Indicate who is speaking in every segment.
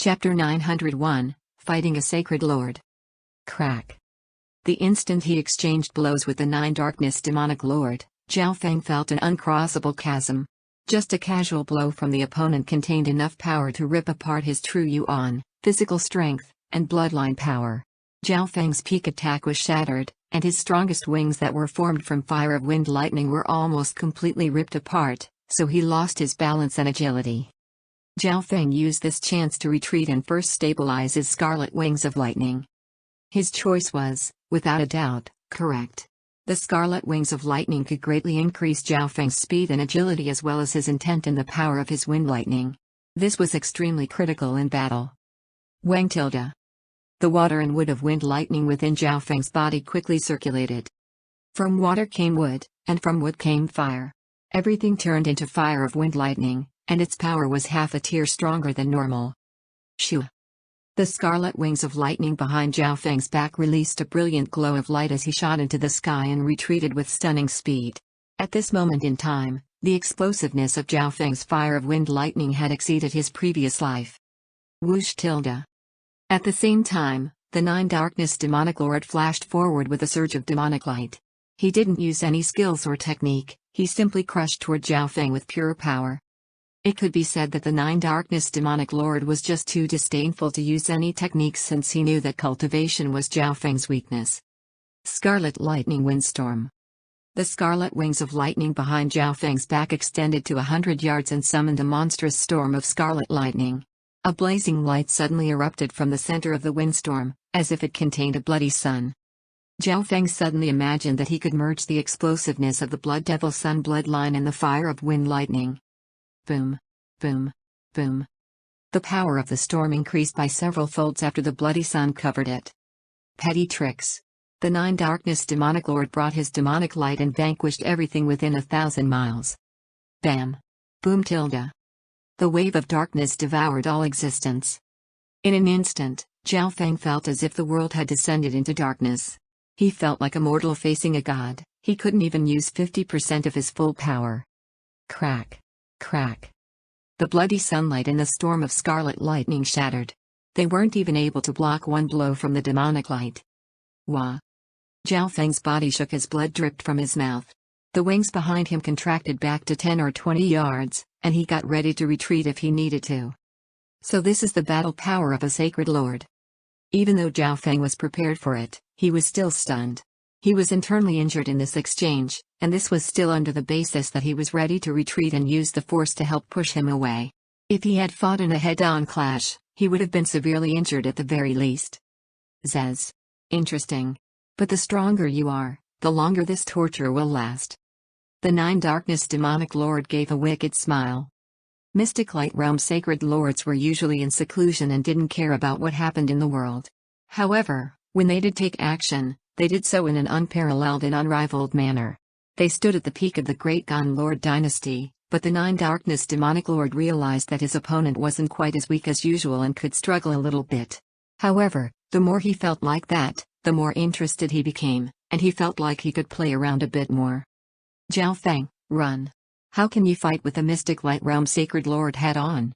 Speaker 1: Chapter 901, Fighting a Sacred Lord. Crack. The instant he exchanged blows with the Nine Darkness demonic lord, Zhao Feng felt an uncrossable chasm. Just a casual blow from the opponent contained enough power to rip apart his true yuan, physical strength, and bloodline power. Zhao Feng's peak attack was shattered, and his strongest wings that were formed from fire of wind lightning were almost completely ripped apart, so he lost his balance and agility. Zhao Feng used this chance to retreat and first stabilize his scarlet wings of lightning. His choice was, without a doubt, correct. The scarlet wings of lightning could greatly increase Zhao Feng's speed and agility as well as his intent and the power of his wind lightning. This was extremely critical in battle. Wang tilde. The water and wood of wind lightning within Zhao Feng's body quickly circulated. From water came wood, and from wood came fire. Everything turned into fire of wind lightning, and its power was half a tier stronger than normal. Shoo! The scarlet wings of lightning behind Zhao Feng's back released a brilliant glow of light as he shot into the sky and retreated with stunning speed. At this moment in time, the explosiveness of Zhao Feng's fire of wind lightning had exceeded his previous life. Whoosh tilde. At the same time, the Nine Darkness demonic lord flashed forward with a surge of demonic light. He didn't use any skills or technique, he simply crushed toward Zhao Feng with pure power. It could be said that the Nine Darkness demonic lord was just too disdainful to use any techniques since he knew that cultivation was Zhao Feng's weakness. Scarlet Lightning Windstorm. The scarlet wings of lightning behind Zhao Feng's back extended to 100 yards and summoned a monstrous storm of scarlet lightning. A blazing light suddenly erupted from the center of the windstorm, as if it contained a bloody sun. Zhao Feng suddenly imagined that he could merge the explosiveness of the Blood Devil Sun bloodline and the fire of wind lightning. Boom, boom, boom. The power of the storm increased by several folds after the bloody sun covered it. Petty tricks. The Nine Darkness demonic lord brought his demonic light and vanquished everything within 1,000 miles. Bam. Boom tilde. The wave of darkness devoured all existence. In an instant, Zhao Feng felt as if the world had descended into darkness. He felt like a mortal facing a god. He couldn't even use 50% of his full power. Crack. Crack. The bloody sunlight and the storm of scarlet lightning shattered. They weren't even able to block one blow from the demonic light. Wah! Zhao Feng's body shook as blood dripped from his mouth. The wings behind him contracted back to 10 or 20 yards, and he got ready to retreat if he needed to. So this is the battle power of a sacred lord. Even though Zhao Feng was prepared for it, he was still stunned. He was internally injured in this exchange, and this was still under the basis that he was ready to retreat and use the force to help push him away. If he had fought in a head-on clash, he would have been severely injured at the very least. Zez. Interesting. But the stronger you are, the longer this torture will last. The Nine Darkness demonic lord gave a wicked smile. Mystic Light Realm sacred lords were usually in seclusion and didn't care about what happened in the world. However, when they did take action, they did so in an unparalleled and unrivaled manner. They stood at the peak of the Great Gun Lord dynasty, but the Nine Darkness demonic lord realized that his opponent wasn't quite as weak as usual and could struggle a little bit. However, the more he felt like that, the more interested he became, and he felt like he could play around a bit more. Zhao Feng, run. How can you fight with the Mystic Light Realm Sacred Lord head on?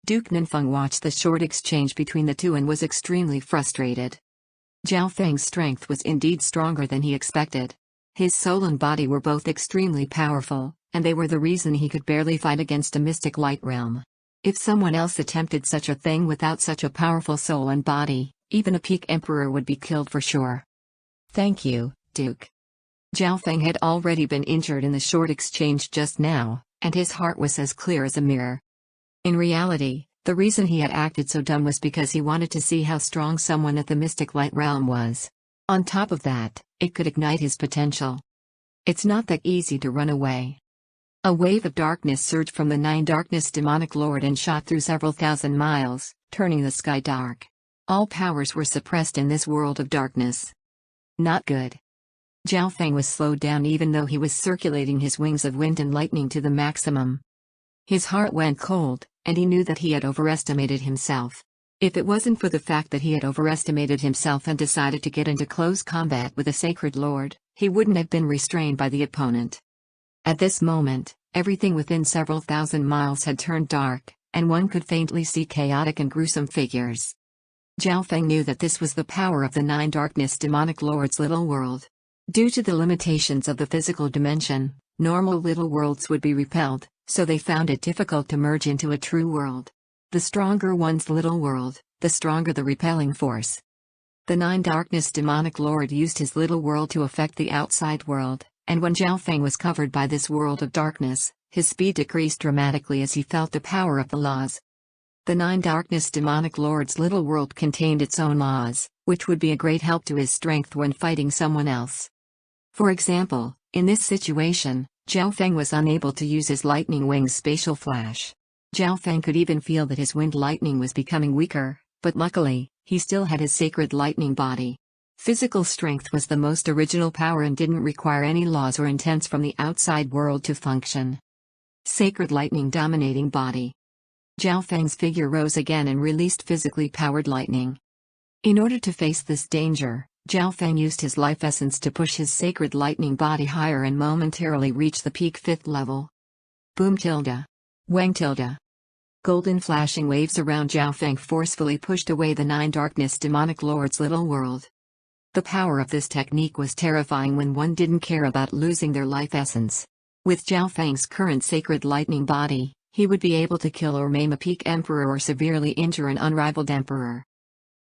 Speaker 1: Duke Ninfeng watched the short exchange between the two and was extremely frustrated. Zhao Feng's strength was indeed stronger than he expected. His soul and body were both extremely powerful, and they were the reason he could barely fight against a Mystic Light Realm. If someone else attempted such a thing without such a powerful soul and body, even a peak emperor would be killed for sure. Thank you, Duke. Zhao Feng had already been injured in the short exchange just now, and his heart was as clear as a mirror. In reality, the reason he had acted so dumb was because he wanted to see how strong someone at the Mystic Light Realm was. On top of that, it could ignite his potential. It's not that easy to run away. A wave of darkness surged from the Nine Darkness demonic lord and shot through several thousand miles, turning the sky dark. All powers were suppressed in this world of darkness. Not good. Zhao Feng was slowed down even though he was circulating his wings of wind and lightning to the maximum. His heart went cold, and he knew that he had overestimated himself. If it wasn't for the fact that he had overestimated himself and decided to get into close combat with a sacred lord, he wouldn't have been restrained by the opponent. At this moment, everything within several thousand miles had turned dark, and one could faintly see chaotic and gruesome figures. Zhao Feng knew that this was the power of the Nine Darkness Demonic Lord's little world. Due to the limitations of the physical dimension, normal little worlds would be repelled, so they found it difficult to merge into a true world. The stronger one's little world, the stronger the repelling force. The Nine Darkness Demonic Lord used his little world to affect the outside world, and when Zhao Feng was covered by this world of darkness, his speed decreased dramatically as he felt the power of the laws. The Nine Darkness Demonic Lord's little world contained its own laws, which would be a great help to his strength when fighting someone else. For example, in this situation, Zhao Feng was unable to use his lightning wing's spatial flash. Zhao Feng could even feel that his wind lightning was becoming weaker, but luckily, he still had his sacred lightning body. Physical strength was the most original power and didn't require any laws or intents from the outside world to function. Sacred lightning dominating body. Zhao Feng's figure rose again and released physically powered lightning. In order to face this danger, Zhao Feng used his life essence to push his sacred lightning body higher and momentarily reach the peak 5th level. Boom tilde. Wang tilde. Golden flashing waves around Zhao Feng forcefully pushed away the Nine Darkness Demonic Lord's little world. The power of this technique was terrifying when one didn't care about losing their life essence. With Zhao Feng's current sacred lightning body, he would be able to kill or maim a peak emperor or severely injure an unrivaled emperor.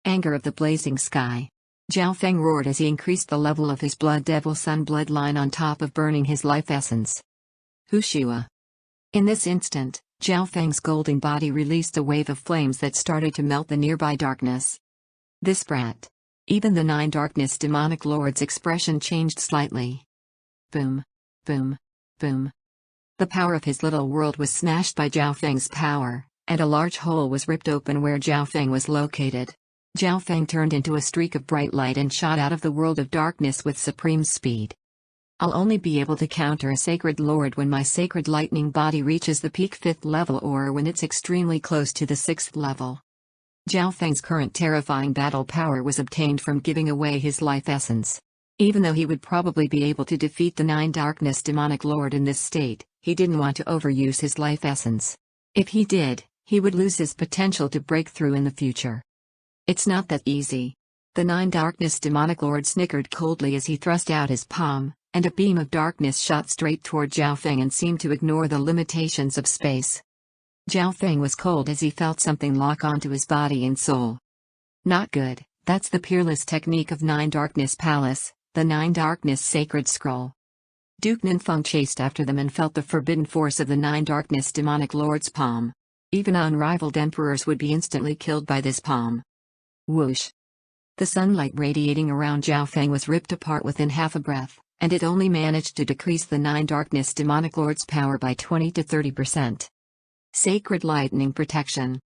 Speaker 1: Anger of the blazing sky. Zhao Feng roared as he increased the level of his blood devil sun bloodline on top of burning his life essence. Hushua. In this instant, Zhao Feng's golden body released a wave of flames that started to melt the nearby darkness. This brat. Even the Nine Darkness Demonic Lord's expression changed slightly. Boom. Boom. Boom. The power of his little world was smashed by Zhao Feng's power, and a large hole was ripped open where Zhao Feng was located. Zhao Feng turned into a streak of bright light and shot out of the world of darkness with supreme speed. I'll only be able to counter a sacred lord when my sacred lightning body reaches the peak 5th level or when it's extremely close to the 6th level. Zhao Feng's current terrifying battle power was obtained from giving away his life essence. Even though he would probably be able to defeat the Nine Darkness Demonic Lord in this state, he didn't want to overuse his life essence. If he did, he would lose his potential to break through in the future. It's not that easy. The Nine Darkness Demonic Lord snickered coldly as he thrust out his palm, and a beam of darkness shot straight toward Zhao Feng and seemed to ignore the limitations of space. Zhao Feng was cold as he felt something lock onto his body and soul. Not good. That's the peerless technique of Nine Darkness Palace, the Nine Darkness Sacred Scroll. Duke Ninfeng chased after them and felt the forbidden force of the Nine Darkness Demonic Lord's palm. Even unrivaled emperors would be instantly killed by this palm. Whoosh. The sunlight radiating around Zhao Feng was ripped apart within half a breath, and it only managed to decrease the Nine Darkness Demonic Lord's power by 20 to 30%. Sacred Lightning Protection.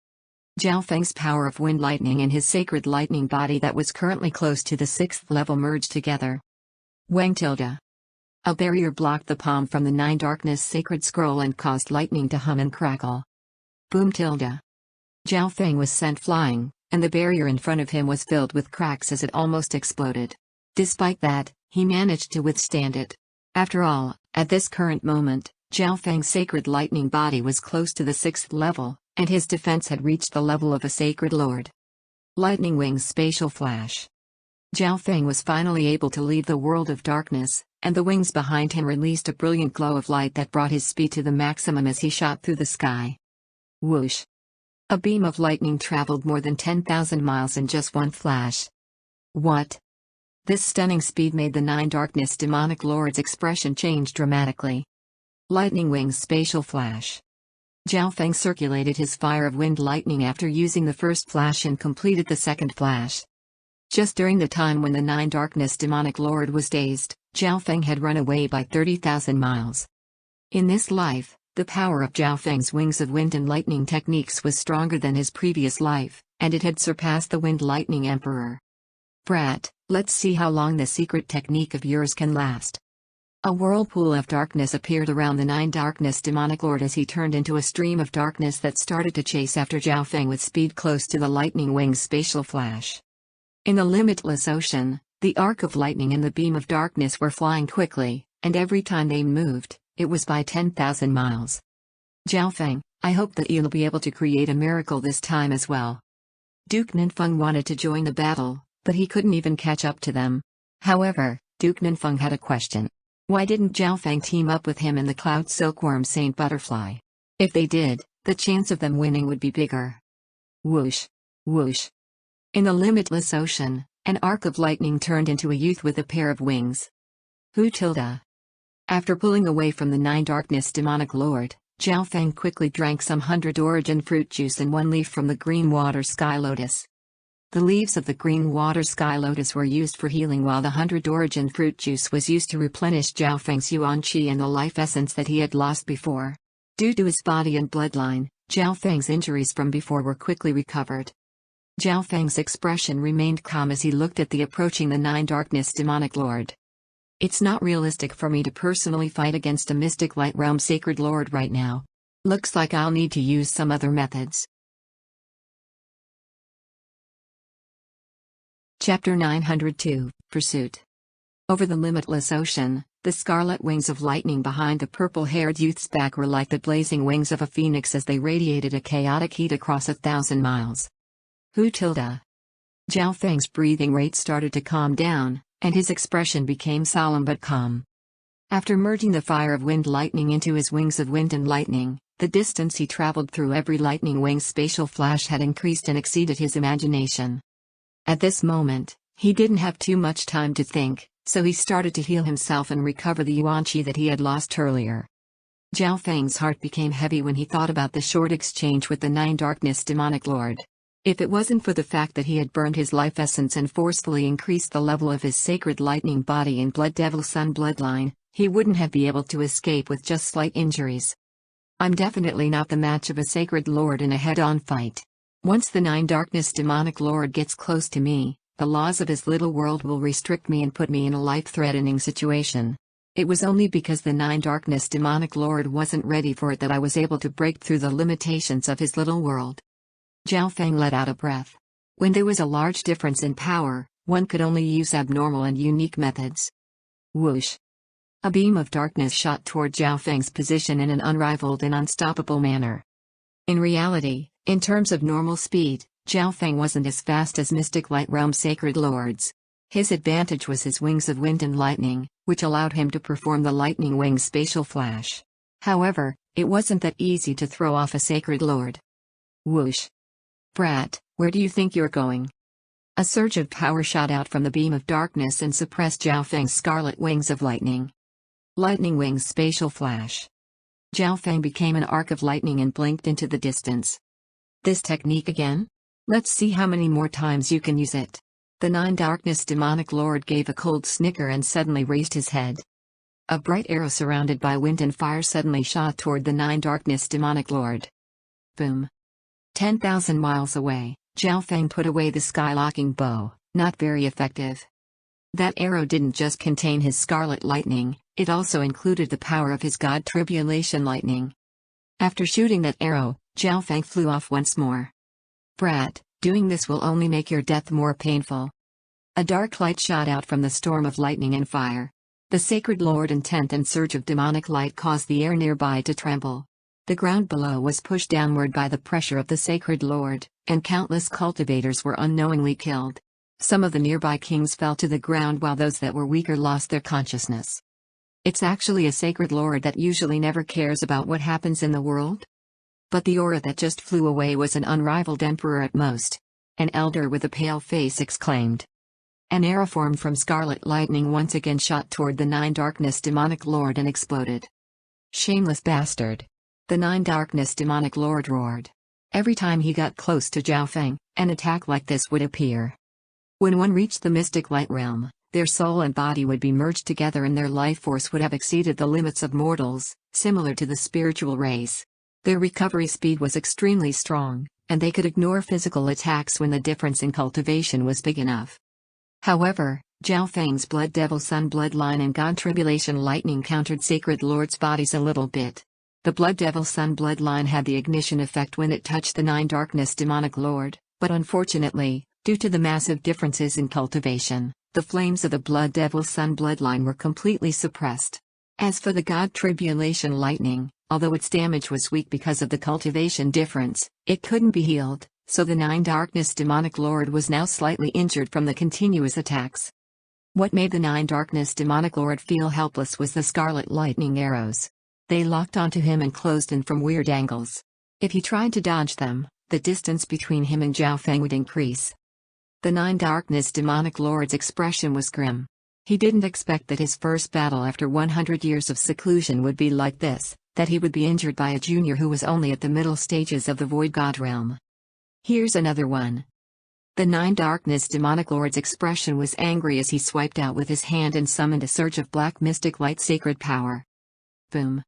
Speaker 1: Zhao Feng's power of wind lightning and his sacred lightning body that was currently close to the 6th level merged together. Wang tilde. A barrier blocked the palm from the Nine Darkness Sacred Scroll and caused lightning to hum and crackle. Boom tilde. Zhao Feng was sent flying, and the barrier in front of him was filled with cracks as it almost exploded. Despite that, he managed to withstand it. After all, at this current moment, Zhao Feng's sacred lightning body was close to the 6th level, and his defense had reached the level of a sacred lord. Lightning Wing's spatial flash. Zhao Feng was finally able to leave the world of darkness, and the wings behind him released a brilliant glow of light that brought his speed to the maximum as he shot through the sky. Whoosh. A beam of lightning traveled more than 10,000 miles in just one flash. What? This stunning speed made the Nine Darkness Demonic Lord's expression change dramatically. Lightning Wing's spatial flash. Zhao Feng circulated his fire of wind lightning after using the first flash and completed the second flash. Just during the time when the Nine Darkness Demonic Lord was dazed, Zhao Feng had run away by 30,000 miles. In this life, the power of Zhao Feng's wings of wind and lightning techniques was stronger than his previous life, and it had surpassed the Wind Lightning Emperor. Brat, let's see how long this secret technique of yours can last. A whirlpool of darkness appeared around the Nine Darkness Demonic Lord as he turned into a stream of darkness that started to chase after Zhao Feng with speed close to the lightning wing's spatial flash. In the limitless ocean, the arc of lightning and the beam of darkness were flying quickly, and every time they moved, it was by 10,000 miles. Zhao Feng, I hope that you'll be able to create a miracle this time as well. Duke Ninfeng wanted to join the battle, but he couldn't even catch up to them. However, Duke Ninfeng had a question. Why didn't Zhao Feng team up with him and the Cloud Silkworm Saint Butterfly? If they did, the chance of them winning would be bigger. Whoosh! Whoosh! In the limitless ocean, an arc of lightning turned into a youth with a pair of wings. Who tilde? After pulling away from the Nine Darkness demonic lord, Zhao Feng quickly drank some 100 origin fruit juice and one leaf from the green water sky lotus. The leaves of the green water sky lotus were used for healing, while the 100 origin fruit juice was used to replenish Zhao Feng's yuan qi and the life essence that he had lost before. Due to his body and bloodline, Zhao Feng's injuries from before were quickly recovered. Zhao Feng's expression remained calm as he looked at the approaching the Nine Darkness demonic lord. It's not realistic for me to personally fight against a mystic light realm sacred lord right now. Looks like I'll need to use some other methods. Chapter 902, Pursuit. Over the limitless ocean, the scarlet wings of lightning behind the purple-haired youth's back were like the blazing wings of a phoenix as they radiated a chaotic heat across 1,000 miles. Who tilde? Zhao Feng's breathing rate started to calm down, and his expression became solemn but calm. After merging the fire of wind lightning into his wings of wind and lightning, the distance he traveled through every lightning wing's spatial flash had increased and exceeded his imagination. At this moment, he didn't have too much time to think, so he started to heal himself and recover the yuan qi that he had lost earlier. Zhao Feng's heart became heavy when he thought about the short exchange with the Nine Darkness demonic lord. If it wasn't for the fact that he had burned his life essence and forcefully increased the level of his sacred lightning body and Blood Devil Sun bloodline, he wouldn't have been able to escape with just slight injuries. I'm definitely not the match of a sacred lord in a head-on fight. Once the Nine Darkness demonic lord gets close to me, the laws of his little world will restrict me and put me in a life-threatening situation. It was only because the Nine Darkness demonic lord wasn't ready for it that I was able to break through the limitations of his little world. Zhao Feng let out a breath. When there was a large difference in power, one could only use abnormal and unique methods. Whoosh! A beam of darkness shot toward Zhao Feng's position in an unrivaled and unstoppable manner. In reality, in terms of normal speed, Zhao Feng wasn't as fast as Mystic Light Realm Sacred Lords. His advantage was his wings of wind and lightning, which allowed him to perform the lightning wing spatial flash. However, it wasn't that easy to throw off a Sacred Lord. Whoosh! Brat, where do you think you're going? A surge of power shot out from the beam of darkness and suppressed Zhao Feng's scarlet wings of lightning. Lightning wings spatial flash. Zhao Feng became an arc of lightning and blinked into the distance. This technique again? Let's see how many more times you can use it. The Nine Darkness demonic lord gave a cold snicker and suddenly raised his head. A bright arrow surrounded by wind and fire suddenly shot toward the Nine Darkness demonic lord. Boom. 10,000 miles away, Zhao Feng put away the sky-locking bow, not very effective. That arrow didn't just contain his scarlet lightning, it also included the power of his god tribulation lightning. After shooting that arrow, Zhao Feng flew off once more. Brat, doing this will only make your death more painful. A dark light shot out from the storm of lightning and fire. The sacred lord intent and surge of demonic light caused the air nearby to tremble. The ground below was pushed downward by the pressure of the sacred lord, and countless cultivators were unknowingly killed. Some of the nearby kings fell to the ground while those that were weaker lost their consciousness. It's actually a sacred lord that usually never cares about what happens in the world? But the aura that just flew away was an unrivaled emperor at most. An elder with a pale face exclaimed. An arrow formed from scarlet lightning once again shot toward the Nine Darkness demonic lord and exploded. Shameless bastard! The Nine Darkness demonic lord roared. Every time he got close to Zhao Feng, an attack like this would appear. When one reached the mystic light realm, their soul and body would be merged together and their life force would have exceeded the limits of mortals, similar to the spiritual race. Their recovery speed was extremely strong, and they could ignore physical attacks when the difference in cultivation was big enough. However, Zhao Feng's Blood Devil Sun bloodline and God Tribulation Lightning countered Sacred Lord's bodies a little bit. The Blood Devil Sun bloodline had the ignition effect when it touched the Nine Darkness demonic lord, but unfortunately, due to the massive differences in cultivation, the flames of the Blood Devil Sun bloodline were completely suppressed. As for the God Tribulation Lightning, Although its damage was weak because of the cultivation difference, it couldn't be healed, so the Nine Darkness demonic lord was now slightly injured from the continuous attacks. What made the Nine Darkness demonic lord feel helpless was the scarlet lightning arrows. They locked onto him and closed in from weird angles. If he tried to dodge them, the distance between him and Zhao Feng would increase. The Nine Darkness demonic lord's expression was grim. He didn't expect that his first battle after 100 years of seclusion would be like this, that he would be injured by a junior who was only at the middle stages of the Void God realm. Here's another one. The Nine Darkness demonic lord's expression was angry as he swiped out with his hand and summoned a surge of black mystic light sacred power. Boom.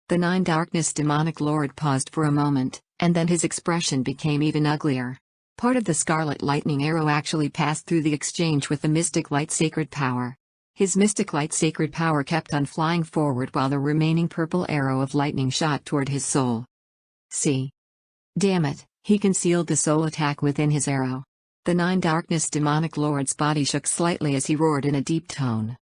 Speaker 1: The Nine Darkness demonic lord paused for a moment, and then his expression became even uglier. Part of the scarlet lightning arrow actually passed through the exchange with the mystic light sacred power. His mystic light sacred power kept on flying forward while the remaining purple arrow of lightning shot toward his soul. See? Damn it, he concealed the soul attack within his arrow. The Nine Darkness demonic lord's body shook slightly as he roared in a deep tone.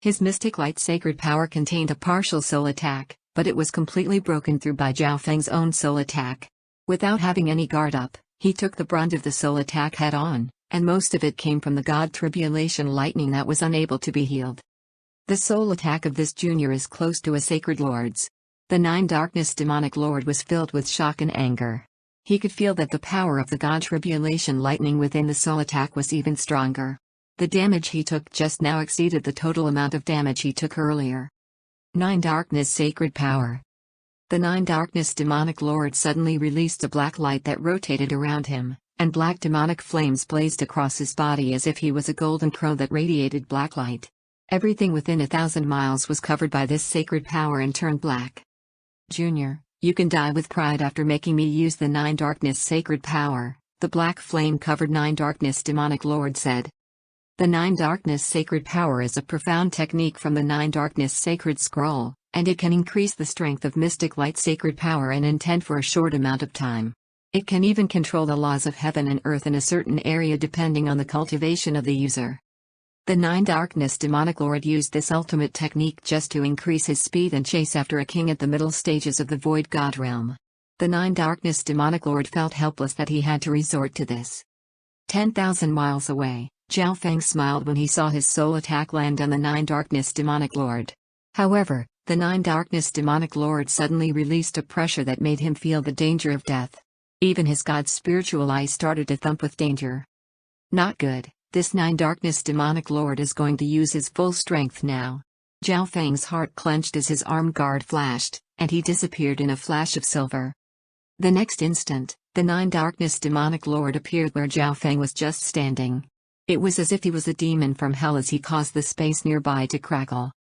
Speaker 1: His mystic light sacred power contained a partial soul attack, but it was completely broken through by Zhao Feng's own soul attack. Without having any guard up, he took the brunt of the soul attack head on, and most of it came from the God Tribulation lightning that was unable to be healed. The soul attack of this junior is close to a sacred lord's. The Nine Darkness demonic lord was filled with shock and anger. He could feel that the power of the God Tribulation lightning within the soul attack was even stronger. The damage he took just now exceeded the total amount of damage he took earlier. Nine Darkness sacred power. The Nine Darkness demonic lord suddenly released a black light that rotated around him, and black demonic flames blazed across his body as if he was a golden crow that radiated black light. Everything within 1,000 miles was covered by this sacred power and turned black. Junior, you can die with pride after making me use the Nine Darkness sacred power, the black flame-covered Nine Darkness demonic lord said. The Nine Darkness sacred power is a profound technique from the Nine Darkness sacred scroll, and it can increase the strength of mystic light sacred power and intent for a short amount of time. It can even control the laws of heaven and earth in a certain area depending on the cultivation of the user. The Nine Darkness demonic lord used this ultimate technique just to increase his speed and chase after a king at the middle stages of the Void God realm. The Nine Darkness demonic lord felt helpless that he had to resort to this. 10,000 miles away, Zhao Feng smiled when he saw his soul attack land on the Nine Darkness demonic lord. However, the Nine Darkness demonic lord suddenly released a pressure that made him feel the danger of death. Even his god's spiritual eyes started to thump with danger. Not good, this Nine Darkness demonic lord is going to use his full strength now. Zhao Feng's heart clenched as his armed guard flashed, and he disappeared in a flash of silver. The next instant, the Nine Darkness demonic lord appeared where Zhao Feng was just standing. It was as if he was a demon from hell as he caused the space nearby to crackle.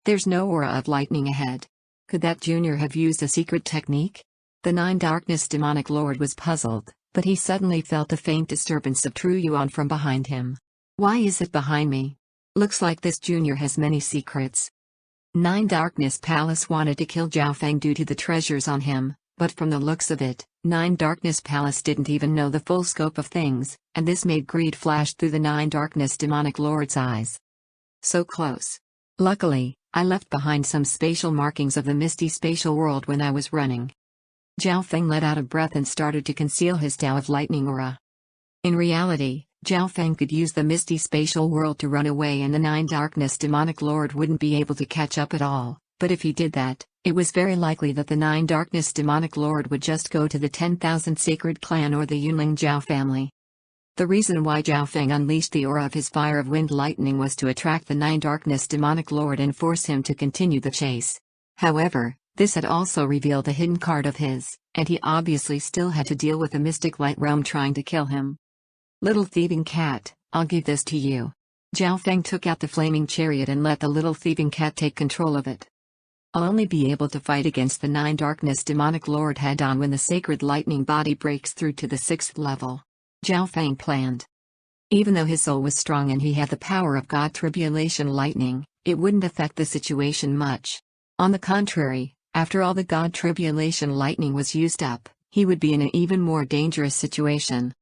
Speaker 1: There's no aura of lightning ahead. Could that junior have used a secret technique? The Nine Darkness demonic lord was puzzled, but he suddenly felt a faint disturbance of true yuan from behind him. Why is it behind me? Looks like this junior has many secrets. Nine Darkness Palace wanted to kill Zhao Feng due to the treasures on him, but from the looks of it, Nine Darkness Palace didn't even know the full scope of things, and this made greed flash through the Nine Darkness demonic lord's eyes. So close. Luckily, I left behind some spatial markings of the misty spatial world when I was running. Zhao Feng let out a breath and started to conceal his Tao of lightning aura. In reality, Zhao Feng could use the misty spatial world to run away and the Nine Darkness demonic lord wouldn't be able to catch up at all, but if he did that, it was very likely that the Nine Darkness demonic lord would just go to the 10,000 Sacred Clan or the Yunling Zhao family. The reason why Zhao Feng unleashed the aura of his fire of wind lightning was to attract the Nine Darkness demonic lord and force him to continue the chase. However, this had also revealed a hidden card of his, and he obviously still had to deal with the mystic light realm trying to kill him. Little thieving cat, I'll give this to you. Zhao Feng took out the flaming chariot and let the little thieving cat take control of it. I'll only be able to fight against the Nine Darkness demonic lord head-on when the sacred lightning body breaks through to the 6th level. Zhao Feng planned. Even though his soul was strong and he had the power of God Tribulation lightning, it wouldn't affect the situation much. On the contrary, after all the God Tribulation lightning was used up, he would be in an even more dangerous situation.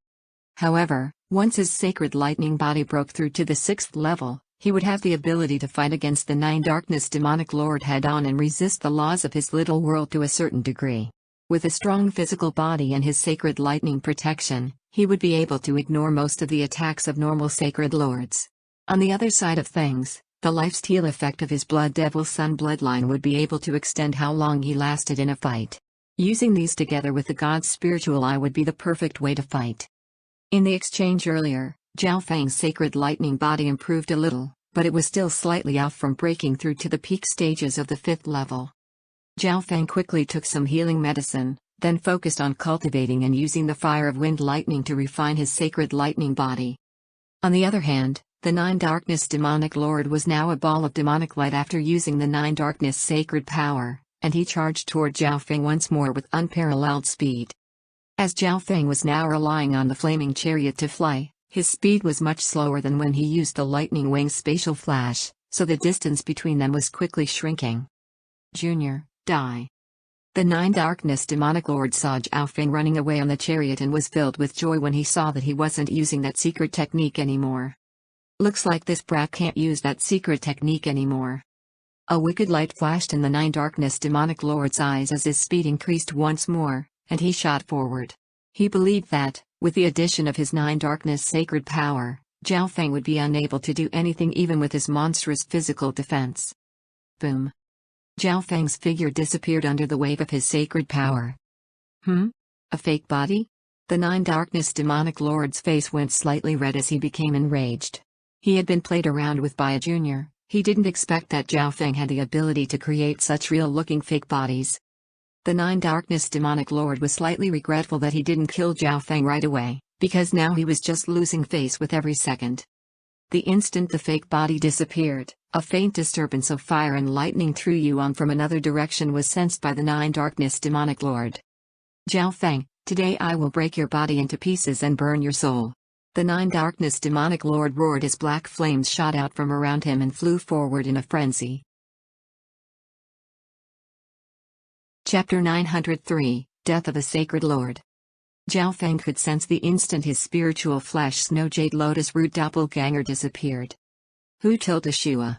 Speaker 1: However, once his sacred lightning body broke through to the 6th level, he would have the ability to fight against the Nine Darkness demonic lord head-on and resist the laws of his little world to a certain degree. With a strong physical body and his sacred lightning protection, he would be able to ignore most of the attacks of normal sacred lords. On the other side of things, the lifesteal effect of his Blood Devil Sun bloodline would be able to extend how long he lasted in a fight. Using these together with the god's spiritual eye would be the perfect way to fight. In the exchange earlier, Zhao Feng's sacred lightning body improved a little, but it was still slightly off from breaking through to the peak stages of the 5th level. Zhao Feng quickly took some healing medicine, then focused on cultivating and using the fire of wind lightning to refine his sacred lightning body. On the other hand, the Nine Darkness demonic lord was now a ball of demonic light after using the Nine Darkness sacred power, and he charged toward Zhao Feng once more with unparalleled speed. As Zhao Feng was now relying on the flaming chariot to fly, his speed was much slower than when he used the lightning wing spatial flash, so the distance between them was quickly shrinking. Junior, die. The Nine Darkness demonic lord saw Zhao Feng running away on the chariot and was filled with joy when he saw that he wasn't using that secret technique anymore. Looks like this brat can't use that secret technique anymore. A wicked light flashed in the Nine Darkness demonic lord's eyes as his speed increased once more, and he shot forward. He believed that, with the addition of his Nine Darkness sacred power, Zhao Feng would be unable to do anything even with his monstrous physical defense. Boom. Zhao Feng's figure disappeared under the wave of his sacred power. A fake body? The Nine Darkness demonic lord's face went slightly red as he became enraged. He had been played around with by a junior. He didn't expect that Zhao Feng had the ability to create such real-looking fake bodies. The Nine Darkness demonic lord was slightly regretful that he didn't kill Zhao Feng right away, because now he was just losing face with every second. The instant the fake body disappeared, a faint disturbance of fire and lightning through Yuan from another direction was sensed by the Nine Darkness demonic lord. Zhao Feng, today I will break your body into pieces and burn your soul. The Nine Darkness demonic lord roared as black flames shot out from around him and flew forward in a frenzy. Chapter 903, Death of a Sacred Lord. Zhao Feng could sense the instant his spiritual flesh Snow Jade Lotus Root doppelganger disappeared. Hu tilde Shua.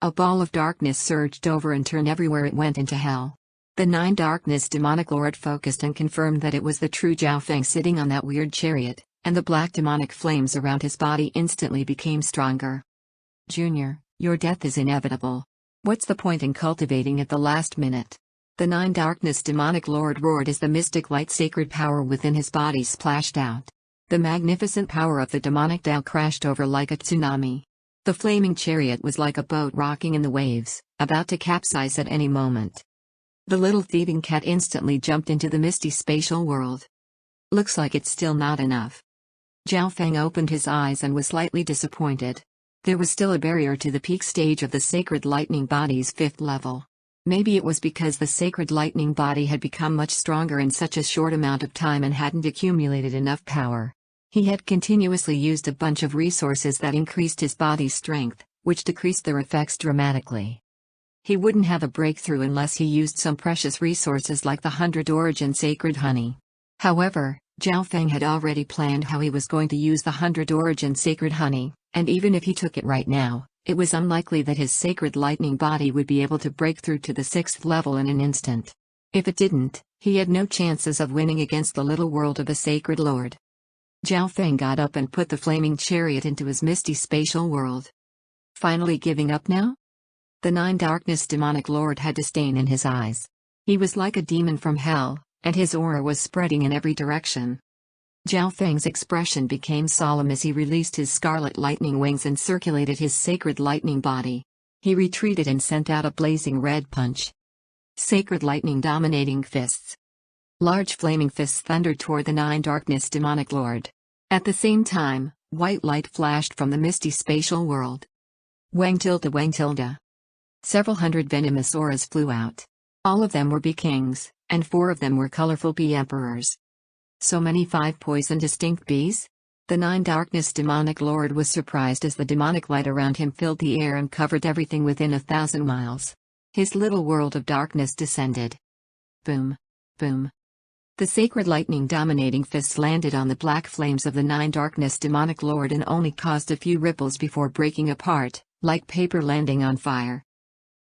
Speaker 1: A ball of darkness surged over and turned everywhere it went into hell. The Nine Darkness demonic lord focused and confirmed that it was the true Zhao Feng sitting on that weird chariot, and the black demonic flames around his body instantly became stronger. Junior, your death is inevitable. What's the point in cultivating at the last minute? The Nine Darkness demonic lord roared as the mystic light sacred power within his body splashed out. The magnificent power of the demonic Tao crashed over like a tsunami. The flaming chariot was like a boat rocking in the waves, about to capsize at any moment. The little thieving cat instantly jumped into the misty spatial world. Looks like it's still not enough. Zhao Feng opened his eyes and was slightly disappointed. There was still a barrier to the peak stage of the sacred lightning body's 5th level. Maybe it was because the sacred lightning body had become much stronger in such a short amount of time and hadn't accumulated enough power. He had continuously used a bunch of resources that increased his body's strength, which decreased their effects dramatically. He wouldn't have a breakthrough unless he used some precious resources like the 100 Origin Sacred Honey. However, Zhao Feng had already planned how he was going to use the 100 Origin Sacred Honey, and even if he took it right now, it was unlikely that his sacred lightning body would be able to break through to the 6th level in an instant. If it didn't, he had no chances of winning against the little world of a sacred lord. Zhao Feng got up and put the flaming chariot into his misty spatial world. Finally giving up now? The Nine Darkness demonic lord had disdain in his eyes. He was like a demon from hell, and his aura was spreading in every direction. Zhao Feng's expression became solemn as he released his scarlet lightning wings and circulated his sacred lightning body. He retreated and sent out a blazing red punch. Sacred lightning dominating fists. Large flaming fists thundered toward the Nine Darkness demonic lord. At the same time, white light flashed from the misty spatial world. Wang tilde Wang tilde. Several hundred venomous auras flew out. All of them were bee kings, and 4 of them were colorful bee emperors. So many 5 poison distinct bees? The Nine Darkness demonic lord was surprised as the demonic light around him filled the air and covered everything within 1,000 miles. His little world of darkness descended. Boom. Boom. The sacred lightning dominating fists landed on the black flames of the Nine Darkness demonic lord and only caused a few ripples before breaking apart, like paper landing on fire.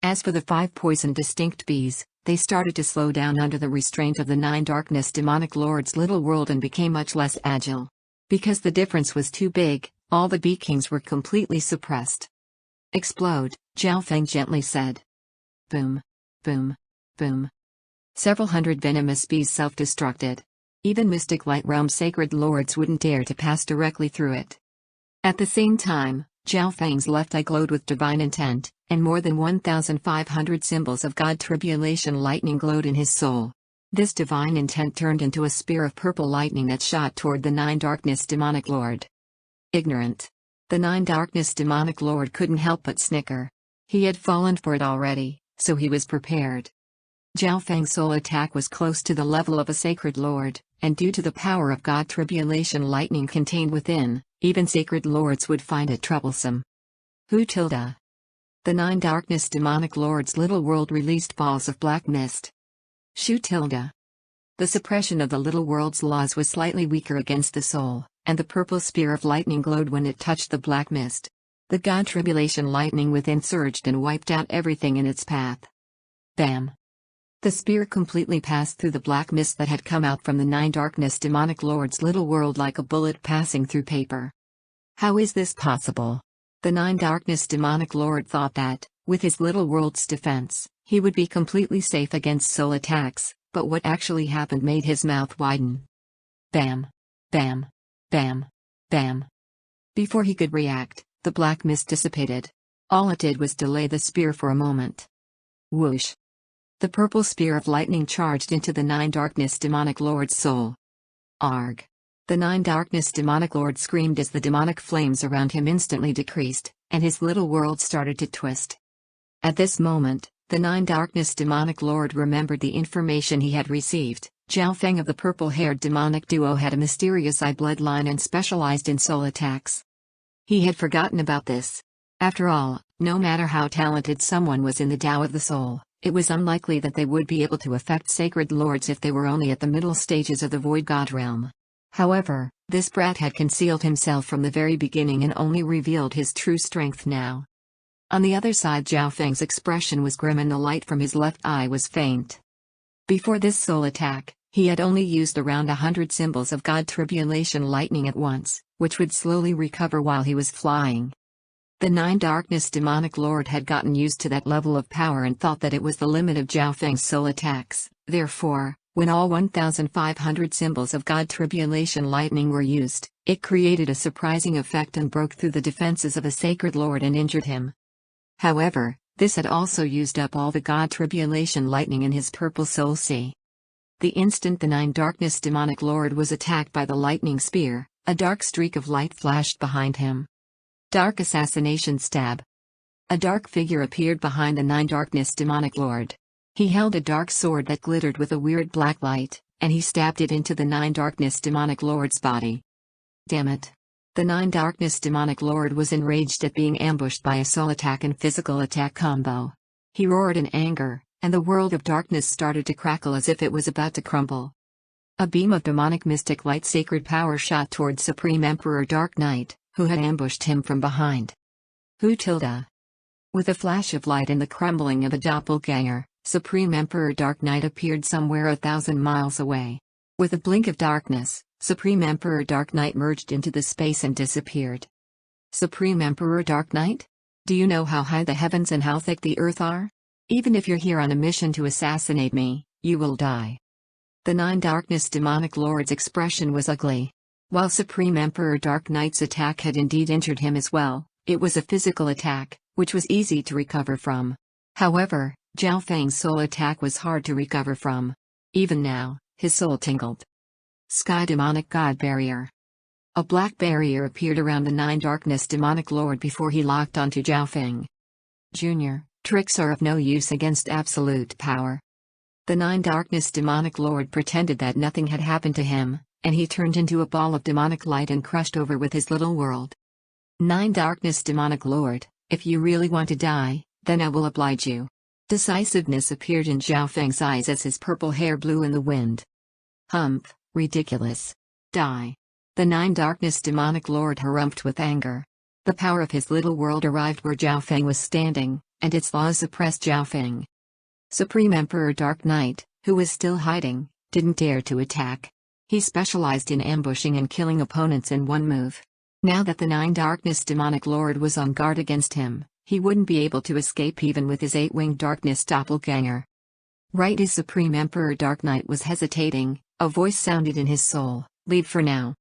Speaker 1: As for the 5 poisoned distinct bees, they started to slow down under the restraint of the Nine Darkness demonic lord's little world and became much less agile. Because the difference was too big, all the bee kings were completely suppressed. "Explode," Zhao Feng gently said. Boom. Boom. Boom. Several hundred venomous bees self-destructed. Even mystic light realm sacred lords wouldn't dare to pass directly through it. At the same time, Zhao Feng's left eye glowed with divine intent, and more than 1,500 symbols of God tribulation lightning glowed in his soul. This divine intent turned into a spear of purple lightning that shot toward the Nine Darkness demonic lord. Ignorant. The Nine Darkness demonic lord couldn't help but snicker. He had fallen for it already, so he was prepared. Zhao Feng's soul attack was close to the level of a sacred lord, and due to the power of God tribulation lightning contained within, even sacred lords would find it troublesome. Who tilde? The Nine Darkness demonic lord's little world released balls of black mist. Shu tilde. The suppression of the little world's laws was slightly weaker against the soul, and the purple spear of lightning glowed when it touched the black mist. The God tribulation lightning within surged and wiped out everything in its path. Bam! The spear completely passed through the black mist that had come out from the Nine Darkness demonic lord's little world like a bullet passing through paper. How is this possible? The Nine Darkness demonic lord thought that, with his little world's defense, he would be completely safe against soul attacks, but what actually happened made his mouth widen. Bam! Bam! Bam! Bam! Before he could react, the black mist dissipated. All it did was delay the spear for a moment. Whoosh! The purple spear of lightning charged into the Nine Darkness demonic lord's soul. Arg! The Nine Darkness demonic lord screamed as the demonic flames around him instantly decreased, and his little world started to twist. At this moment, the Nine Darkness demonic lord remembered the information he had received. Zhao Feng of the purple-haired demonic duo had a mysterious eye bloodline and specialized in soul attacks. He had forgotten about this. After all, no matter how talented someone was in the Tao of the soul, it was unlikely that they would be able to affect sacred lords if they were only at the middle stages of the void god realm. However, this brat had concealed himself from the very beginning and only revealed his true strength now. On the other side, Zhao Feng's expression was grim and the light from his left eye was faint. Before this soul attack, he had only used around 100 symbols of God tribulation lightning at once, which would slowly recover while he was flying. The Nine Darkness demonic lord had gotten used to that level of power and thought that it was the limit of Zhao Feng's soul attacks. Therefore, when all 1,500 symbols of God tribulation lightning were used, it created a surprising effect and broke through the defenses of a sacred lord and injured him. However, this had also used up all the God tribulation lightning in his purple soul sea. The instant the Nine Darkness demonic lord was attacked by the lightning spear, a dark streak of light flashed behind him. Dark assassination stab. A dark figure appeared behind the Nine Darkness demonic lord. He held a dark sword that glittered with a weird black light, and he stabbed it into the Nine Darkness demonic lord's body. Damn it. The Nine Darkness demonic lord was enraged at being ambushed by a soul attack and physical attack combo. He roared in anger, and the world of darkness started to crackle as if it was about to crumble. A beam of demonic mystic light sacred power shot toward Supreme Emperor Dark Knight, who had ambushed him from behind. Who tilde? With a flash of light and the crumbling of a doppelganger, Supreme Emperor Dark Knight appeared somewhere 1,000 miles away. With a blink of darkness, Supreme Emperor Dark Knight merged into the space and disappeared. Supreme Emperor Dark Knight? Do you know how high the heavens and how thick the earth are? Even if you're here on a mission to assassinate me, you will die. The Nine Darkness demonic lord's expression was ugly. While Supreme Emperor Dark Knight's attack had indeed injured him as well, it was a physical attack, which was easy to recover from. However, Zhao Feng's soul attack was hard to recover from. Even now, his soul tingled. Sky Demonic God Barrier. A black barrier appeared around the Nine Darkness demonic lord before he locked onto Zhao Feng. Junior, tricks are of no use against absolute power. The Nine Darkness demonic lord pretended that nothing had happened to him, and he turned into a ball of demonic light and crushed over with his little world. Nine Darkness demonic lord, if you really want to die, then I will oblige you. Decisiveness appeared in Zhao Feng's eyes as his purple hair blew in the wind. Humph, ridiculous. Die. The Nine Darkness demonic lord harumphed with anger. The power of his little world arrived where Zhao Feng was standing, and its laws oppressed Zhao Feng. Supreme Emperor Dark Knight, who was still hiding, didn't dare to attack. He specialized in ambushing and killing opponents in one move. Now that the Nine Darkness demonic lord was on guard against him, he wouldn't be able to escape even with his eight-winged darkness doppelganger. Right as Supreme Emperor Dark Knight was hesitating, a voice sounded in his soul, "Leave for now."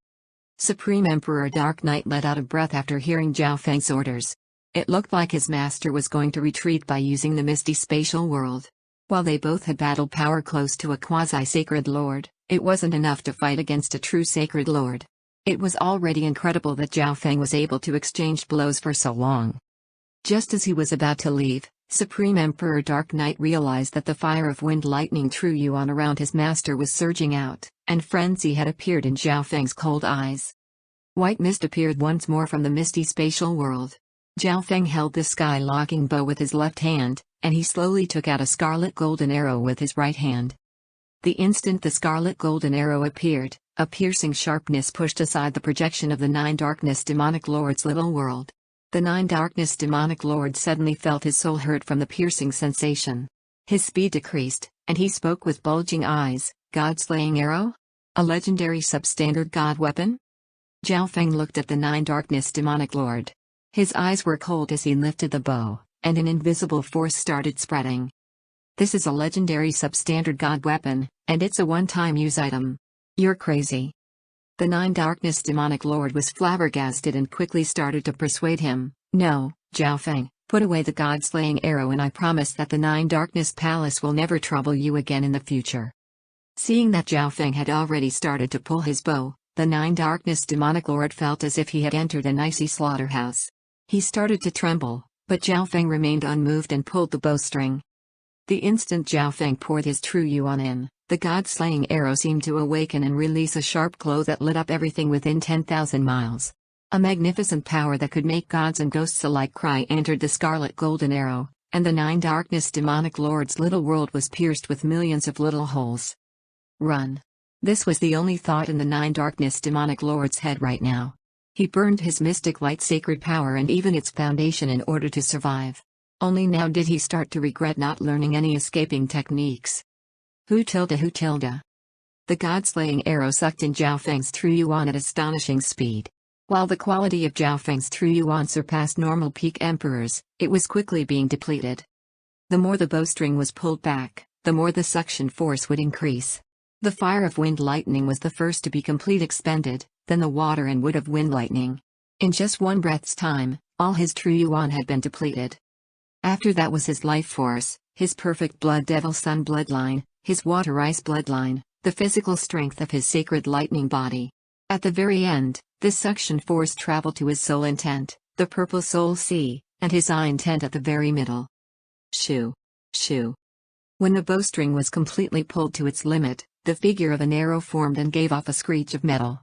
Speaker 1: Supreme Emperor Dark Knight let out a breath after hearing Zhao Feng's orders. It looked like his master was going to retreat by using the misty spatial world. While they both had battle power close to a quasi-sacred lord, it wasn't enough to fight against a true sacred lord. It was already incredible that Zhao Feng was able to exchange blows for so long. Just as he was about to leave, Supreme Emperor Dark Knight realized that the fire of wind lightning true yuan around his master was surging out, and frenzy had appeared in Zhao Feng's cold eyes. White mist appeared once more from the misty spatial world. Zhao Feng held the sky-locking bow with his left hand, and he slowly took out a scarlet golden arrow with his right hand. The instant the scarlet golden arrow appeared, a piercing sharpness pushed aside the projection of the Nine Darkness demonic lord's little world. The Nine Darkness demonic lord suddenly felt his soul hurt from the piercing sensation. His speed decreased, and he spoke with bulging eyes, "God-slaying arrow? A legendary substandard god weapon?" Zhao Feng looked at the Nine Darkness demonic lord. His eyes were cold as he lifted the bow, and an invisible force started spreading. "This is a legendary substandard god weapon, and it's a one-time use item. You're crazy." The Nine Darkness demonic lord was flabbergasted and quickly started to persuade him, "No, Zhao Feng, put away the god-slaying arrow and I promise that the Nine Darkness Palace will never trouble you again in the future." Seeing that Zhao Feng had already started to pull his bow, the Nine Darkness demonic lord felt as if he had entered an icy slaughterhouse. He started to tremble, but Zhao Feng remained unmoved and pulled the bowstring. The instant Zhao Feng poured his true yuan in, the god-slaying arrow seemed to awaken and release a sharp glow that lit up everything within 10,000 miles. A magnificent power that could make gods and ghosts alike cry entered the scarlet golden arrow, and the Nine Darkness demonic lord's little world was pierced with millions of little holes. Run. This was the only thought in the Nine Darkness demonic lord's head right now. He burned his mystic light sacred power and even its foundation in order to survive. Only now did he start to regret not learning any escaping techniques. Who tilde? The god-slaying arrow sucked in Zhao Feng's true yuan at astonishing speed. While the quality of Zhao Feng's true yuan surpassed normal peak emperors, it was quickly being depleted. The more the bowstring was pulled back, the more the suction force would increase. The fire of wind lightning was the first to be completely expended, then the water and wood of wind lightning. In just one breath's time, all his true yuan had been depleted. After that was his life force, his perfect blood devil sun bloodline, his water ice bloodline, the physical strength of his sacred lightning body. At the very end, this suction force traveled to his soul intent, the purple soul sea, and his eye intent at the very middle. Shoo! Shoo! When the bowstring was completely pulled to its limit, the figure of an arrow formed and gave off a screech of metal.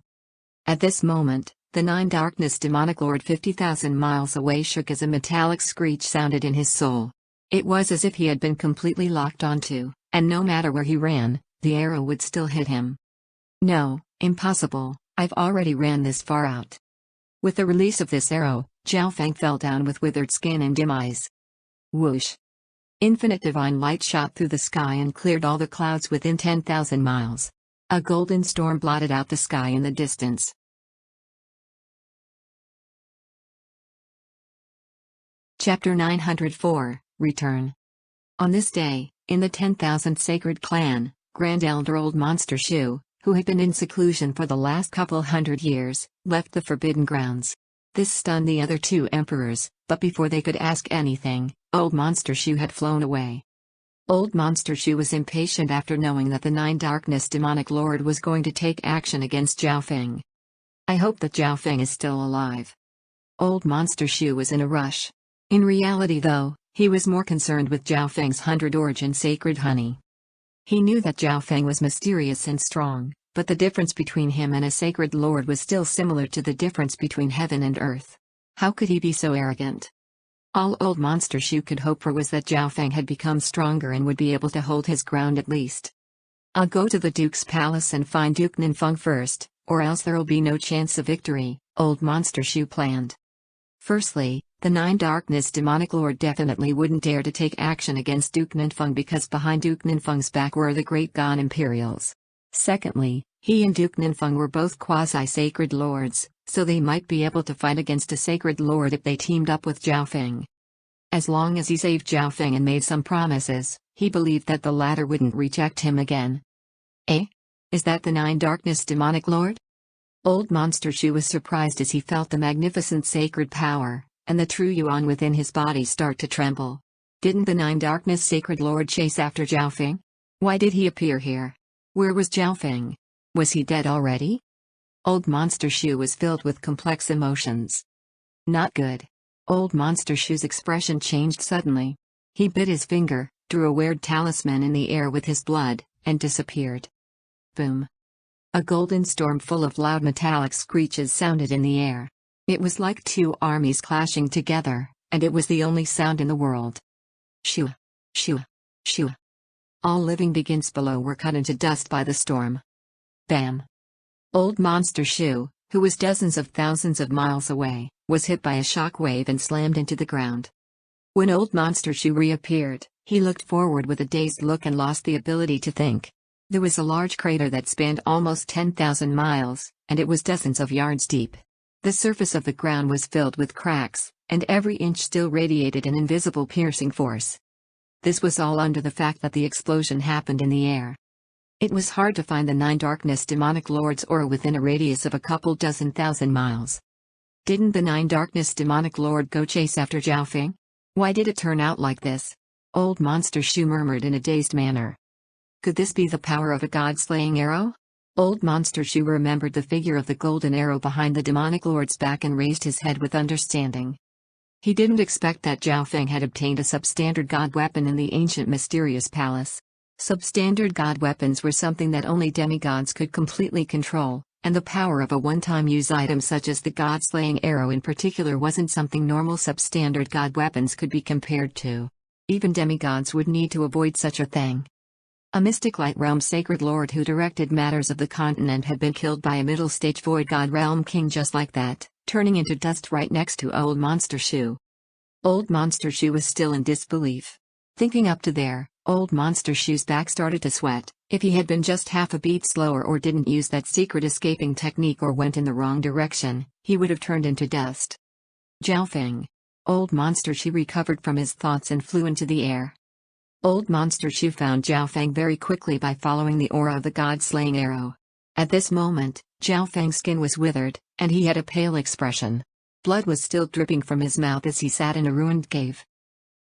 Speaker 1: At this moment, the Nine Darkness demonic lord 50,000 miles away shook as a metallic screech sounded in his soul. It was as if he had been completely locked onto, and no matter where he ran, the arrow would still hit him. "No, impossible, I've already ran this far out." With the release of this arrow, Zhao Feng fell down with withered skin and dim eyes. Whoosh! Infinite divine light shot through the sky and cleared all the clouds within 10,000 miles. A golden storm blotted out the sky in the distance. Chapter 904, Return. On this day, in the 10,000th Sacred Clan, Grand Elder Old Monster Shu, who had been in seclusion for the last couple hundred years, left the Forbidden Grounds. This stunned the other two emperors, but before they could ask anything, Old Monster Shu had flown away. Old Monster Shu was impatient after knowing that the Nine Darkness demonic lord was going to take action against Zhao Feng. "I hope that Zhao Feng is still alive." Old Monster Shu was in a rush. In reality though, he was more concerned with Zhao Feng's 100 origin sacred honey. He knew that Zhao Feng was mysterious and strong, but the difference between him and a sacred lord was still similar to the difference between heaven and earth. How could he be so arrogant? All Old Monster Shu could hope for was that Zhao Feng had become stronger and would be able to hold his ground at least. I'll go to the Duke's palace and find Duke Ninfeng first, or else there'll be no chance of victory, Old Monster Shoe planned. Firstly, the Nine Darkness demonic lord definitely wouldn't dare to take action against Duke Ninfeng because behind Duke Ninfeng's back were the Great Gan Imperials. Secondly, he and Duke Ninfeng were both quasi-sacred lords, so they might be able to fight against a sacred lord if they teamed up with Zhao Feng. As long as he saved Zhao Feng and made some promises, he believed that the latter wouldn't reject him again. Eh? Is that the Nine Darkness demonic lord? Old Monster Shoe was surprised as he felt the magnificent sacred power, and the true yuan within his body start to tremble. Didn't the Nine Darkness sacred lord chase after Zhao Feng? Why did he appear here? Where was Zhao Feng? Was he dead already? Old Monster Shoe was filled with complex emotions. Not good. Old Monster Shoe's expression changed suddenly. He bit his finger, drew a weird talisman in the air with his blood, and disappeared. Boom. A golden storm full of loud metallic screeches sounded in the air. It was like two armies clashing together, and it was the only sound in the world. Shoo! Shoo! Shoo! All living beings below were cut into dust by the storm. Bam! Old Monster Shoe, who was dozens of thousands of miles away, was hit by a shock wave and slammed into the ground. When Old Monster Shoe reappeared, he looked forward with a dazed look and lost the ability to think. There was a large crater that spanned almost 10,000 miles, and it was dozens of yards deep. The surface of the ground was filled with cracks, and every inch still radiated an invisible piercing force. This was all under the fact that the explosion happened in the air. It was hard to find the Nine Darkness demonic lord's aura within a radius of a couple dozen thousand miles. Didn't the Nine Darkness demonic lord go chase after Zhao Feng? Why did it turn out like this? Old Monster Shoe murmured in a dazed manner. Could this be the power of a god-slaying arrow? Old Monster Shoe remembered the figure of the golden arrow behind the demonic lord's back and raised his head with understanding. He didn't expect that Zhao Feng had obtained a substandard god weapon in the ancient mysterious palace. Substandard god weapons were something that only demigods could completely control, and the power of a one-time use item such as the god-slaying arrow in particular wasn't something normal substandard god weapons could be compared to. Even demigods would need to avoid such a thing. A mystic light realm sacred lord who directed matters of the continent had been killed by a middle-stage void god realm king just like that, turning into dust right next to Old Monster Shoe. Old Monster Shoe was still in disbelief. Thinking up to there, Old Monster Shoe's back started to sweat. If he had been just half a beat slower or didn't use that secret escaping technique or went in the wrong direction, he would have turned into dust. Zhao Feng. Old Monster Shoe recovered from his thoughts and flew into the air. Old Monster Shoe found Zhao Feng very quickly by following the aura of the god-slaying arrow. At this moment, Zhao Feng's skin was withered, and he had a pale expression. Blood was still dripping from his mouth as he sat in a ruined cave.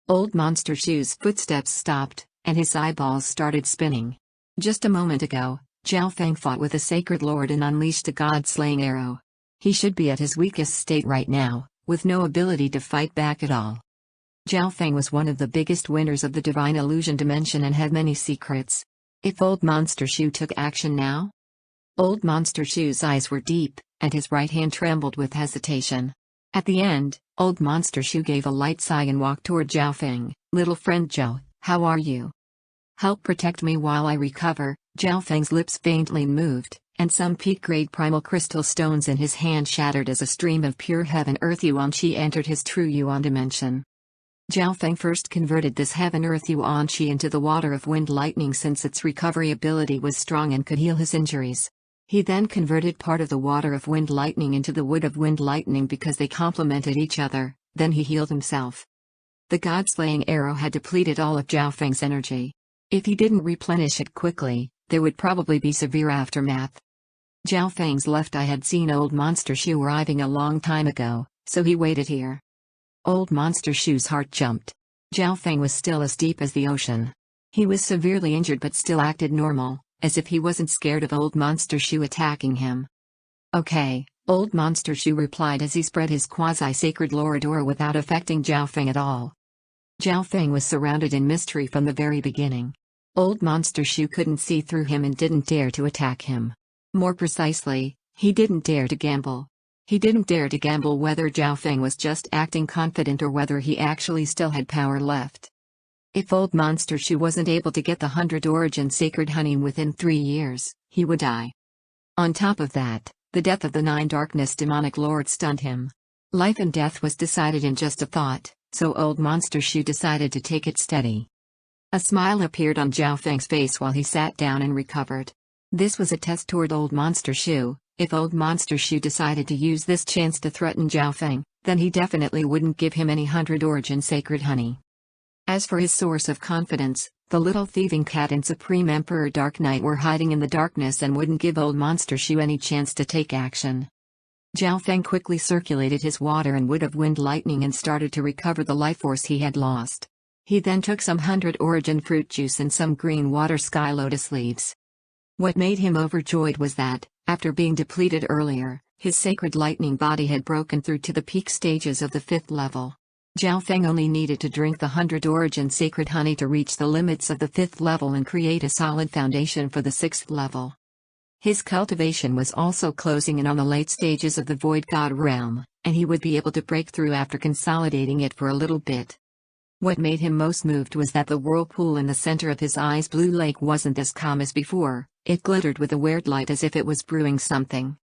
Speaker 1: Old Monster Shoe's footsteps stopped, and his eyeballs started spinning. Just a moment ago, Zhao Feng fought with a sacred lord and unleashed a god-slaying arrow. He should be at his weakest state right now, with no ability to fight back at all. Zhao Feng was one of the biggest winners of the Divine Illusion dimension and had many secrets. If Old Monster Shoe took action now? Old Monster Shoe's eyes were deep, and his right hand trembled with hesitation. At the end, Old Monster Shoe gave a light sigh and walked toward Zhao Feng. "Little friend Zhao, how are you? Help protect me while I recover." Zhao Feng's lips faintly moved, and some peak-grade primal crystal stones in his hand shattered as a stream of pure heaven-earth yuan qi entered his true yuan dimension. Zhao Feng first converted this heaven-earth yuan qi into the water of wind lightning since its recovery ability was strong and could heal his injuries. He then converted part of the water of wind lightning into the wood of wind lightning because they complemented each other, then he healed himself. The god-slaying arrow had depleted all of Zhao Feng's energy. If he didn't replenish it quickly, there would probably be severe aftermath. Zhao Feng's left eye had seen Old Monster Shoe arriving a long time ago, so he waited here. Old Monster Shoe's heart jumped. Zhao Feng was still as deep as the ocean. He was severely injured but still acted normal, as if he wasn't scared of Old Monster Shoe attacking him. "Okay," Old Monster Shoe replied as he spread his quasi-sacred lord aura without affecting Zhao Feng at all. Zhao Feng was surrounded in mystery from the very beginning. Old Monster Shoe couldn't see through him and didn't dare to attack him. More precisely, he didn't dare to gamble. He didn't dare to gamble whether Zhao Feng was just acting confident or whether he actually still had power left. If Old Monster Shoe wasn't able to get the 100 origin sacred honey within 3 years, he would die. On top of that, the death of the 9 darkness demonic lord stunned him. Life and death was decided in just a thought, so Old Monster Shoe decided to take it steady. A smile appeared on Zhao Feng's face while he sat down and recovered. This was a test toward Old Monster Shoe. If Old Monster Shoe decided to use this chance to threaten Zhao Feng, then he definitely wouldn't give him any 100 origin sacred honey. As for his source of confidence, the little thieving cat and Supreme Emperor Dark Knight were hiding in the darkness and wouldn't give Old Monster Shoe any chance to take action. Zhao Feng quickly circulated his water and wood of wind lightning and started to recover the life force he had lost. He then took some 100 origin fruit juice and some green water sky lotus leaves. What made him overjoyed was that, after being depleted earlier, his sacred lightning body had broken through to the peak stages of the 5th level. Zhao Feng only needed to drink the 100 origin sacred honey to reach the limits of the 5th level and create a solid foundation for the 6th level. His cultivation was also closing in on the late stages of the Void God realm, and he would be able to break through after consolidating it for a little bit. What made him most moved was that the whirlpool in the center of his eyes blue lake wasn't as calm as before, it glittered with a weird light as if it was brewing something.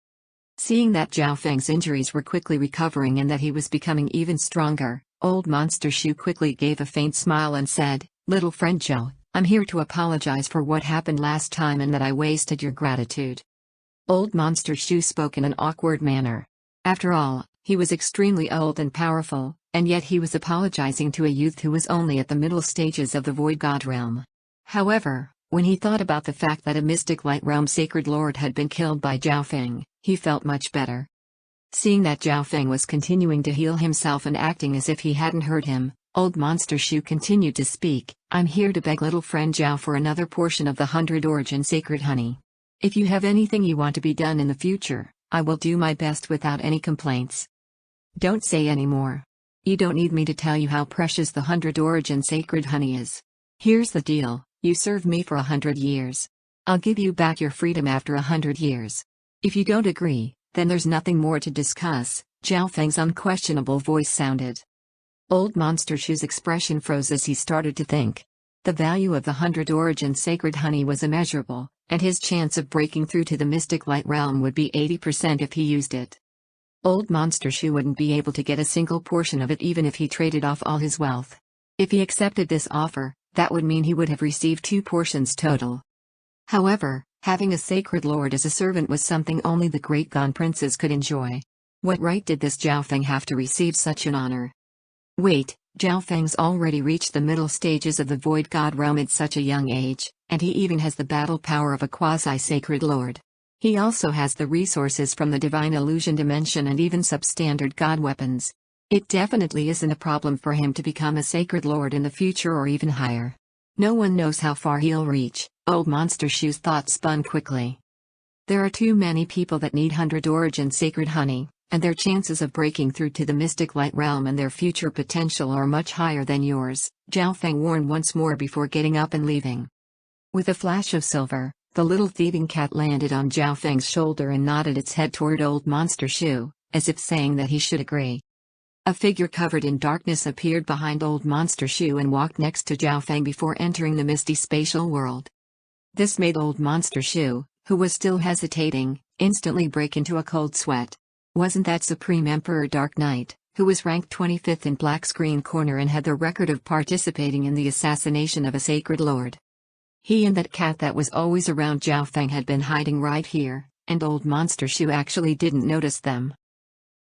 Speaker 1: Seeing that Zhao Feng's injuries were quickly recovering and that he was becoming even stronger, Old Monster Shoe quickly gave a faint smile and said, "Little friend Zhao, I'm here to apologize for what happened last time and that I wasted your gratitude." Old Monster Shoe spoke in an awkward manner. After all, he was extremely old and powerful, and yet he was apologizing to a youth who was only at the middle stages of the Void God realm. However, when he thought about the fact that a mystic light realm sacred lord had been killed by Zhao Feng, he felt much better. Seeing that Zhao Feng was continuing to heal himself and acting as if he hadn't heard him, Old Monster Shoe continued to speak, "I'm here to beg little friend Zhao for another portion of the 100 origin sacred honey. If you have anything you want to be done in the future, I will do my best without any complaints. Don't say any more. You don't need me to tell you how precious the 100 origin sacred honey is. Here's the deal, you serve me for 100 years. I'll give you back your freedom after 100 years. If you don't agree, then there's nothing more to discuss." Zhao Feng's unquestionable voice sounded. Old Monster Shoe's expression froze as he started to think. The value of the 100 origin sacred honey was immeasurable, and his chance of breaking through to the mystic light realm would be 80% if he used it. Old Monster Shoe wouldn't be able to get a single portion of it even if he traded off all his wealth. If he accepted this offer, that would mean he would have received 2 portions total. However, having a sacred lord as a servant was something only the great Ghan princes could enjoy. What right did this Zhao Feng have to receive such an honor? Wait, Zhao Feng's already reached the middle stages of the Void God realm at such a young age, and he even has the battle power of a quasi-sacred lord. He also has the resources from the divine illusion dimension and even substandard god weapons. It definitely isn't a problem for him to become a sacred lord in the future or even higher. No one knows how far he'll reach. Old Monster Shoe's thoughts spun quickly. There are too many people that need 100 origin sacred honey, and their chances of breaking through to the mystic light realm and their future potential are much higher than yours, Zhao Feng warned once more before getting up and leaving. With a flash of silver, the little thieving cat landed on Zhao Feng's shoulder and nodded its head toward Old Monster Shoe, as if saying that he should agree. A figure covered in darkness appeared behind Old Monster Shoe and walked next to Zhao Feng before entering the misty spatial world. This made Old Monster Shoe, who was still hesitating, instantly break into a cold sweat. Wasn't that Supreme Emperor Dark Knight, who was ranked 25th in Black Screen Corner and had the record of participating in the assassination of a sacred lord? He and that cat that was always around Zhao Feng had been hiding right here, and Old Monster Shoe actually didn't notice them.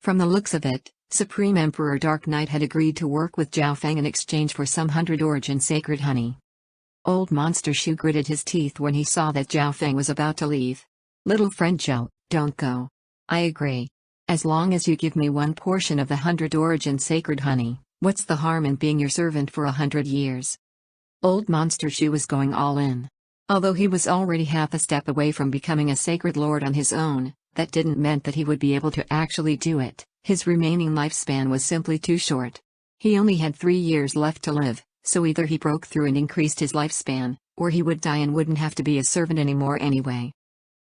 Speaker 1: From the looks of it, Supreme Emperor Dark Knight had agreed to work with Zhao Feng in exchange for some 100 origin sacred honey. Old Monster Shoe gritted his teeth when he saw that Zhao Feng was about to leave. "Little friend Zhao, don't go. I agree. As long as you give me 1 portion of the 100 origin sacred honey, what's the harm in being your servant for 100 years? Old Monster Shoe was going all in. Although he was already half a step away from becoming a sacred lord on his own, that didn't mean that he would be able to actually do it. His remaining lifespan was simply too short. He only had 3 years left to live, so either he broke through and increased his lifespan, or he would die and wouldn't have to be a servant anymore anyway.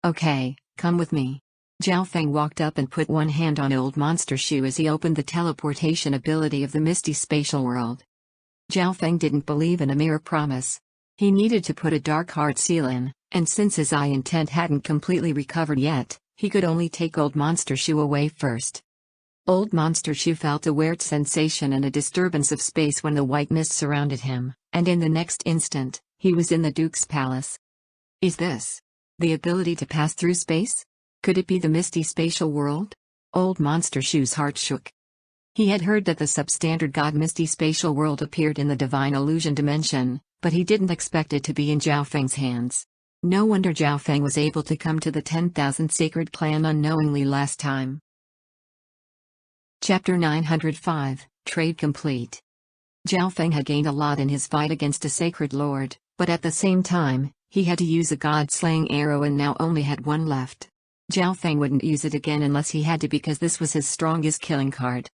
Speaker 1: Okay, come with me." Zhao Feng walked up and put one hand on Old Monster Shoe as he opened the teleportation ability of the misty spatial world. Zhao Feng didn't believe in a mere promise. He needed to put a dark heart seal in, and since his eye intent hadn't completely recovered yet, he could only take Old Monster Shoe away first. Old Monster Shoe felt a weird sensation and a disturbance of space when the white mist surrounded him, and in the next instant, he was in the Duke's palace. Is this the ability to pass through space? Could it be the misty spatial world? Old Monster Shoe's heart shook. He had heard that the substandard god misty spatial world appeared in the divine illusion dimension, but he didn't expect it to be in Zhao Feng's hands. No wonder Zhao Feng was able to come to the 10,000 Sacred Clan unknowingly last time. Chapter 905, Trade Complete. Zhao Feng had gained a lot in his fight against a sacred lord, but at the same time, he had to use a god-slaying arrow and now only had one left. Zhao Feng wouldn't use it again unless he had to because this was his strongest killing card.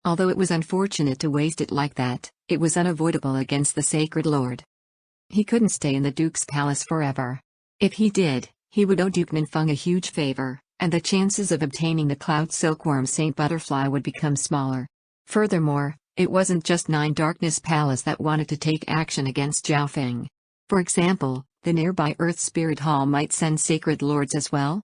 Speaker 1: Although it was unfortunate to waste it like that, it was unavoidable against the sacred lord. He couldn't stay in the Duke's palace forever. If he did, he would owe Duke Ninfeng a huge favor, and the chances of obtaining the Cloud Silkworm Saint Butterfly would become smaller. Furthermore, it wasn't just Nine Darkness Palace that wanted to take action against Zhao Feng. For example, the nearby Earth Spirit Hall might send sacred lords as well.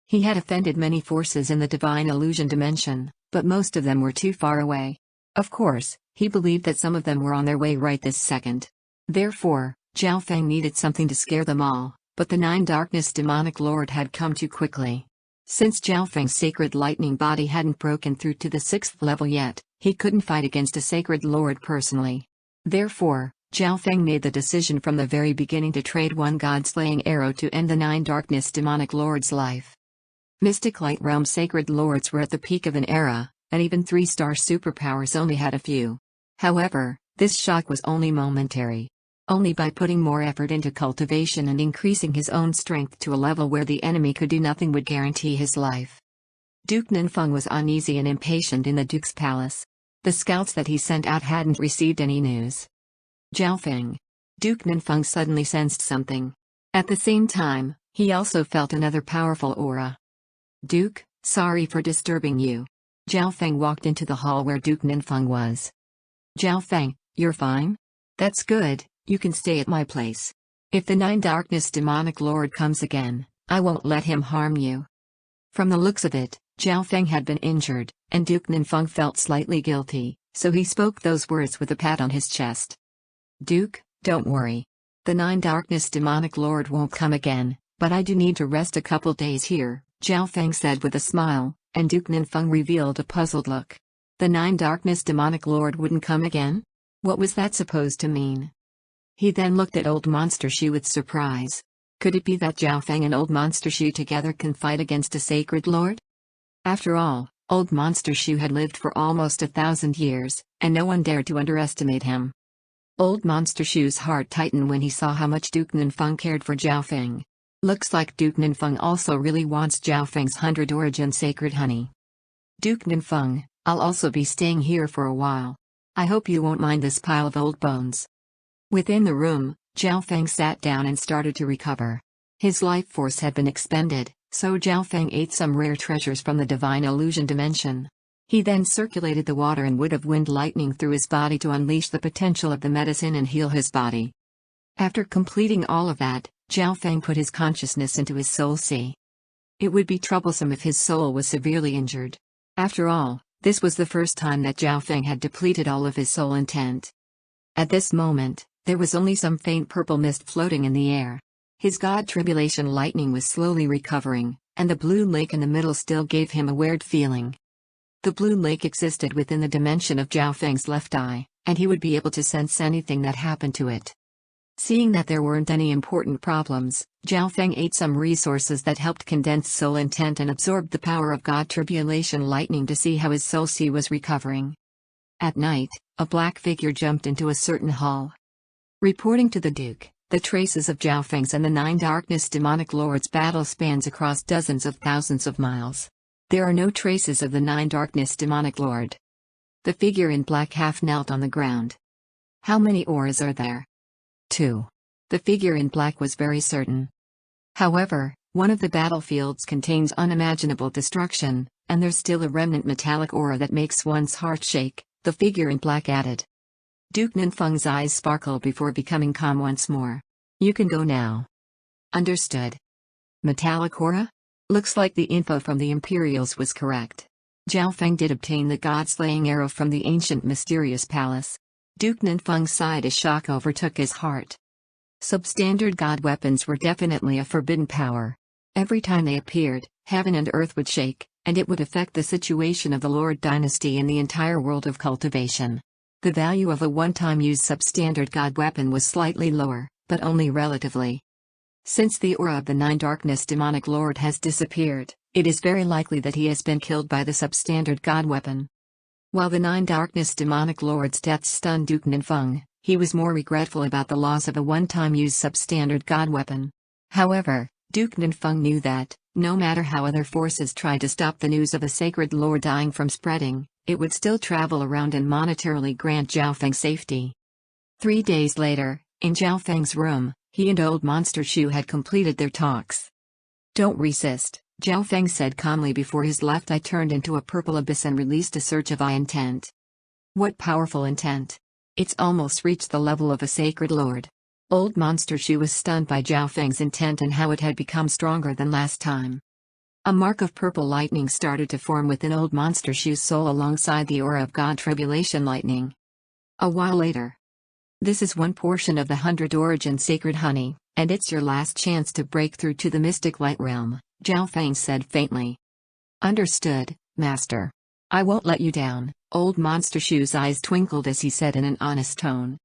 Speaker 1: He had offended many forces in the divine illusion dimension, but most of them were too far away. Of course, he believed that some of them were on their way right this second. Therefore, Zhao Feng needed something to scare them all, but the Nine Darkness Demonic Lord had come too quickly. Since Zhao Feng's sacred lightning body hadn't broken through to the 6th level yet, he couldn't fight against a sacred lord personally. Therefore, Zhao Feng made the decision from the very beginning to trade one god-slaying arrow to end the Nine Darkness Demonic Lord's life. Mystic Light Realm sacred lords were at the peak of an era, and even 3-star superpowers only had a few. However, this shock was only momentary. Only by putting more effort into cultivation and increasing his own strength to a level where the enemy could do nothing would guarantee his life. Duke Ninfeng was uneasy and impatient in the Duke's palace. The scouts that he sent out hadn't received any news. Zhao Feng. Duke Ninfeng suddenly sensed something. At the same time, he also felt another powerful aura. Duke, sorry for disturbing you. Zhao Feng walked into the hall where Duke Ninfeng was. Zhao Feng, you're fine? That's good, you can stay at my place. If the Nine Darkness Demonic Lord comes again, I won't let him harm you. From the looks of it, Zhao Feng had been injured, and Duke Ninfeng felt slightly guilty, so he spoke those words with a pat on his chest. Duke, don't worry. The Nine Darkness Demonic Lord won't come again, but I do need to rest a couple days here, Zhao Feng said with a smile, and Duke Ninfeng revealed a puzzled look. The Nine Darkness Demonic Lord wouldn't come again? What was that supposed to mean? He then looked at Old Monster Shoe with surprise. Could it be that Zhao Feng and Old Monster Shoe together can fight against a sacred lord? After all, Old Monster Shoe had lived for almost 1,000 years, and no one dared to underestimate him. Old Monster Shoe's heart tightened when he saw how much Duke Ninfeng cared for Zhao Feng. Looks like Duke Ninfeng also really wants Zhao Feng's 100 origin sacred honey. Duke Ninfeng, I'll also be staying here for a while. I hope you won't mind this pile of old bones. Within the room, Zhao Feng sat down and started to recover. His life force had been expended, so Zhao Feng ate some rare treasures from the divine illusion dimension. He then circulated the water and wood of wind lightning through his body to unleash the potential of the medicine and heal his body. After completing all of that, Zhao Feng put his consciousness into his soul sea. It would be troublesome if his soul was severely injured. After all, this was the first time that Zhao Feng had depleted all of his soul intent. At this moment, there was only some faint purple mist floating in the air. His god tribulation lightning was slowly recovering, and the blue lake in the middle still gave him a weird feeling. The blue lake existed within the dimension of Zhao Feng's left eye, and he would be able to sense anything that happened to it. Seeing that there weren't any important problems, Zhao Feng ate some resources that helped condense soul intent and absorbed the power of God Tribulation Lightning to see how his soul sea was recovering. At night, a black figure jumped into a certain hall. Reporting to the Duke, the traces of Zhao Feng's and the Nine Darkness Demonic Lord's battle spans across dozens of thousands of miles. There are no traces of the Nine Darkness Demonic Lord. The figure in black half knelt on the ground. How many auras are there? 2. The figure in black was very certain. However, one of the battlefields contains unimaginable destruction, and there's still a remnant metallic aura that makes one's heart shake, the figure in black added. Duke Ninfeng's eyes sparkled before becoming calm once more. You can go now. Understood. Metallic aura? Looks like the info from the Imperials was correct. Zhao Feng did obtain the god-slaying arrow from the ancient mysterious palace. Duke Ninfeng sighed as shock overtook his heart. Substandard god weapons were definitely a forbidden power. Every time they appeared, heaven and earth would shake, and it would affect the situation of the Lord dynasty and the entire world of cultivation. The value of a one-time use substandard god weapon was slightly lower, but only relatively. Since the aura of the Nine Darkness demonic lord has disappeared, it is very likely that he has been killed by the substandard god weapon. While the Nine Darkness demonic lord's death stunned Duke Ninfeng, he was more regretful about the loss of a one-time use substandard god weapon. However, Duke Ninfeng knew that, no matter how other forces tried to stop the news of a sacred lord dying from spreading, it would still travel around and monetarily grant Zhao Feng safety. 3 days later, in Zhao Feng's room, he and Old Monster Shu had completed their talks. Don't resist, Zhao Feng said calmly before his left eye turned into a purple abyss and released a surge of eye intent. What powerful intent! It's almost reached the level of a sacred lord. Old Monster Shu was stunned by Zhao Feng's intent and how it had become stronger than last time. A mark of purple lightning started to form within Old Monster Shu's soul alongside the aura of God Tribulation Lightning. A while later. This is one portion of the 100 Origin Sacred Honey, and it's your last chance to break through to the Mystic Light Realm, Zhao Feng said faintly. Understood, Master. I won't let you down, Old Monster Shu's eyes twinkled as he said in an honest tone.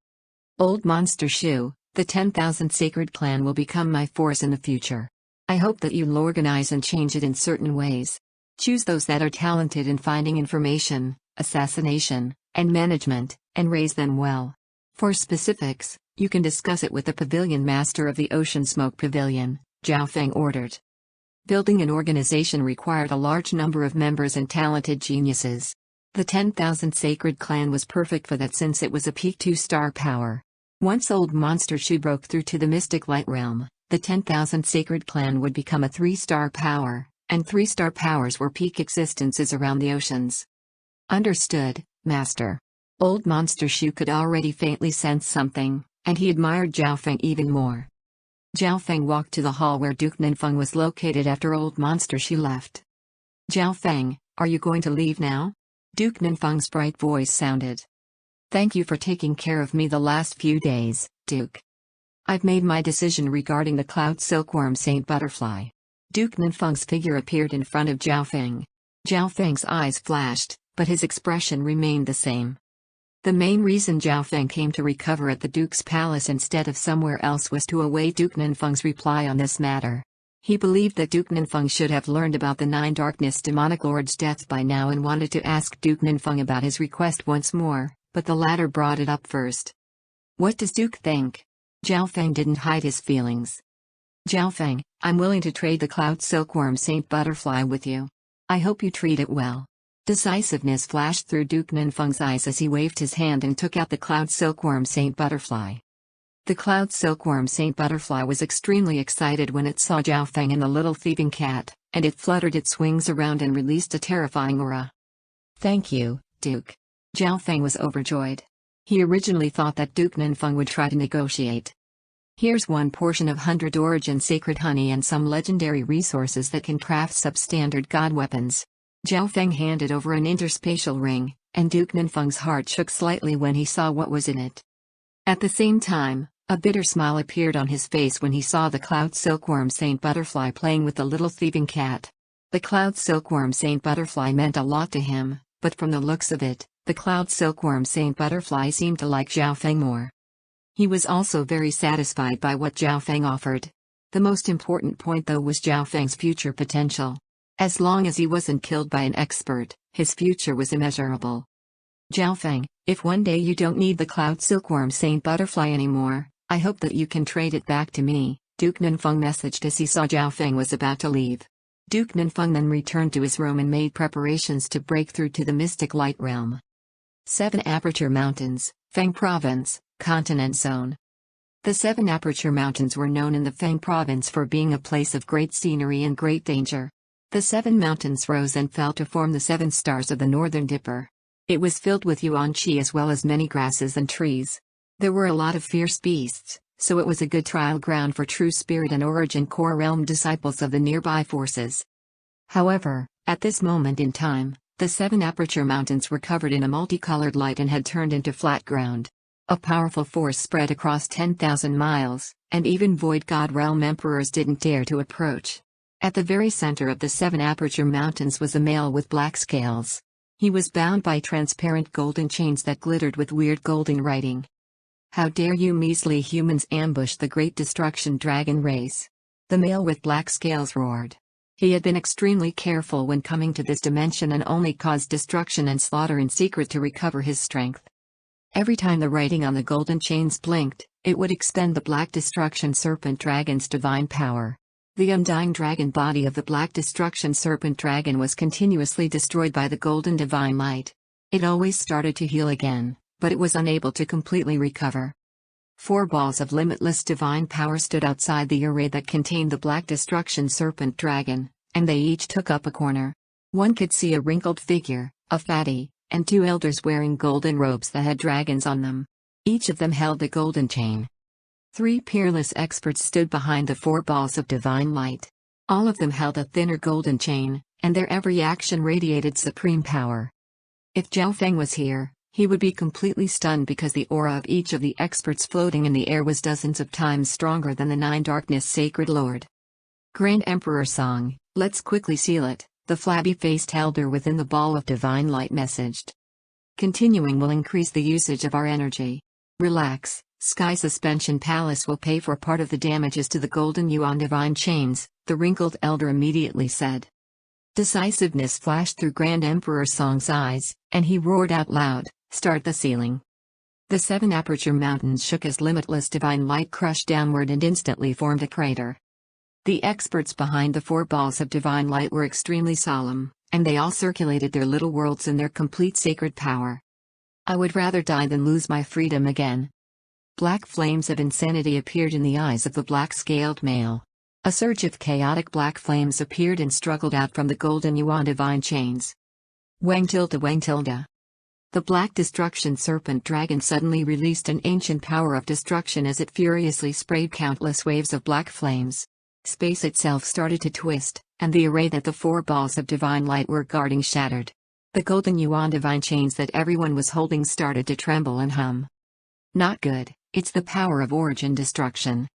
Speaker 1: Old Monster Shu, the 10,000 Sacred Clan will become my force in the future. I hope that you'll organize and change it in certain ways. Choose those that are talented in finding information, assassination, and management, and raise them well. For specifics, you can discuss it with the Pavilion Master of the Ocean Smoke Pavilion, Zhao Feng ordered. Building an organization required a large number of members and talented geniuses. The 10,000 Sacred Clan was perfect for that since it was a peak 2-star power. Once Old Monster Shu broke through to the Mystic Light Realm, the 10,000 Sacred Clan would become a 3-star power, and 3-star powers were peak existences around the oceans. Understood, Master. Old Monster Shu could already faintly sense something, and he admired Zhao Feng even more. Zhao Feng walked to the hall where Duke Ninfeng was located after Old Monster Shu left. Zhao Feng, are you going to leave now? Duke Ninfeng's bright voice sounded. Thank you for taking care of me the last few days, Duke. I've made my decision regarding the Cloud Silkworm Saint Butterfly. Duke Ninfeng's figure appeared in front of Zhao Feng. Zhao Feng's eyes flashed, but his expression remained the same. The main reason Zhao Feng came to recover at the Duke's palace instead of somewhere else was to await Duke Ninfeng's reply on this matter. He believed that Duke Ninfeng should have learned about the Nine Darkness demonic lord's death by now and wanted to ask Duke Ninfeng about his request once more, but the latter brought it up first. What does Duke think? Zhao Feng didn't hide his feelings. Zhao Feng, I'm willing to trade the Cloud Silkworm Saint Butterfly with you. I hope you treat it well. Decisiveness flashed through Duke Ninfeng's eyes as he waved his hand and took out the Cloud Silkworm Saint Butterfly. The Cloud Silkworm Saint Butterfly was extremely excited when it saw Zhao Feng and the little thieving cat, and it fluttered its wings around and released a terrifying aura. Thank you, Duke. Zhao Feng was overjoyed. He originally thought that Duke Ninfeng would try to negotiate. Here's one portion of 100 Origin Sacred Honey and some legendary resources that can craft substandard god weapons. Zhao Feng handed over an interspatial ring, and Duke Ninfeng's heart shook slightly when he saw what was in it. At the same time, a bitter smile appeared on his face when he saw the Cloud Silkworm Saint Butterfly playing with the little thieving cat. The Cloud Silkworm Saint Butterfly meant a lot to him, but from the looks of it, the Cloud Silkworm Saint Butterfly seemed to like Zhao Feng more. He was also very satisfied by what Zhao Feng offered. The most important point though was Zhao Feng's future potential. As long as he wasn't killed by an expert, his future was immeasurable. Zhao Feng, if one day you don't need the Cloud Silkworm Saint Butterfly anymore, I hope that you can trade it back to me, Duke Ninfeng messaged as he saw Zhao Feng was about to leave. Duke Ninfeng then returned to his room and made preparations to break through to the Mystic Light Realm. 7 Aperture Mountains, Feng Province, Continent Zone. The 7 Aperture Mountains were known in the Feng Province for being a place of great scenery and great danger. The 7 mountains rose and fell to form the 7 stars of the Northern Dipper. It was filled with yuan qi as well as many grasses and trees. There were a lot of fierce beasts, so it was a good trial ground for true spirit and origin core realm disciples of the nearby forces. However, at this moment in time, the 7 aperture mountains were covered in a multicolored light and had turned into flat ground. A powerful force spread across 10,000 miles, and even Void God realm emperors didn't dare to approach. At the very center of the 7 aperture mountains was a male with black scales. He was bound by transparent golden chains that glittered with weird golden writing. "How dare you measly humans ambush the great destruction dragon race?" the male with black scales roared. He had been extremely careful when coming to this dimension and only caused destruction and slaughter in secret to recover his strength. Every time the writing on the golden chains blinked, it would expend the Black Destruction Serpent Dragon's divine power. The undying dragon body of the Black Destruction Serpent Dragon was continuously destroyed by the golden divine light. It always started to heal again, but it was unable to completely recover. 4 balls of limitless divine power stood outside the array that contained the Black Destruction Serpent Dragon, and they each took up a corner. One could see a wrinkled figure, a fatty, and 2 elders wearing golden robes that had dragons on them. Each of them held a golden chain. 3 peerless experts stood behind the 4 balls of divine light. All of them held a thinner golden chain, and their every action radiated supreme power. If Zhao Feng was here, he would be completely stunned because the aura of each of the experts floating in the air was dozens of times stronger than the 9 Darkness Sacred Lord. Grand Emperor Song, let's quickly seal it, the flabby-faced elder within the ball of divine light messaged. Continuing will increase the usage of our energy. Relax, Sky Suspension Palace will pay for part of the damages to the golden yuan divine chains, the wrinkled elder immediately said. Decisiveness flashed through Grand Emperor Song's eyes, and he roared out loud, start the sealing. The 7 aperture mountains shook as limitless divine light crushed downward and instantly formed a crater. The experts behind the 4 balls of divine light were extremely solemn, and they all circulated their little worlds in their complete sacred power. I would rather die than lose my freedom again. Black flames of insanity appeared in the eyes of the black-scaled male. A surge of chaotic black flames appeared and struggled out from the golden yuan divine chains. Wang tilde Wang tilde. The Black Destruction Serpent Dragon suddenly released an ancient power of destruction as it furiously sprayed countless waves of black flames. Space itself started to twist, and the array that the 4 balls of divine light were guarding shattered. The golden yuan divine chains that everyone was holding started to tremble and hum. Not good, it's the power of origin destruction.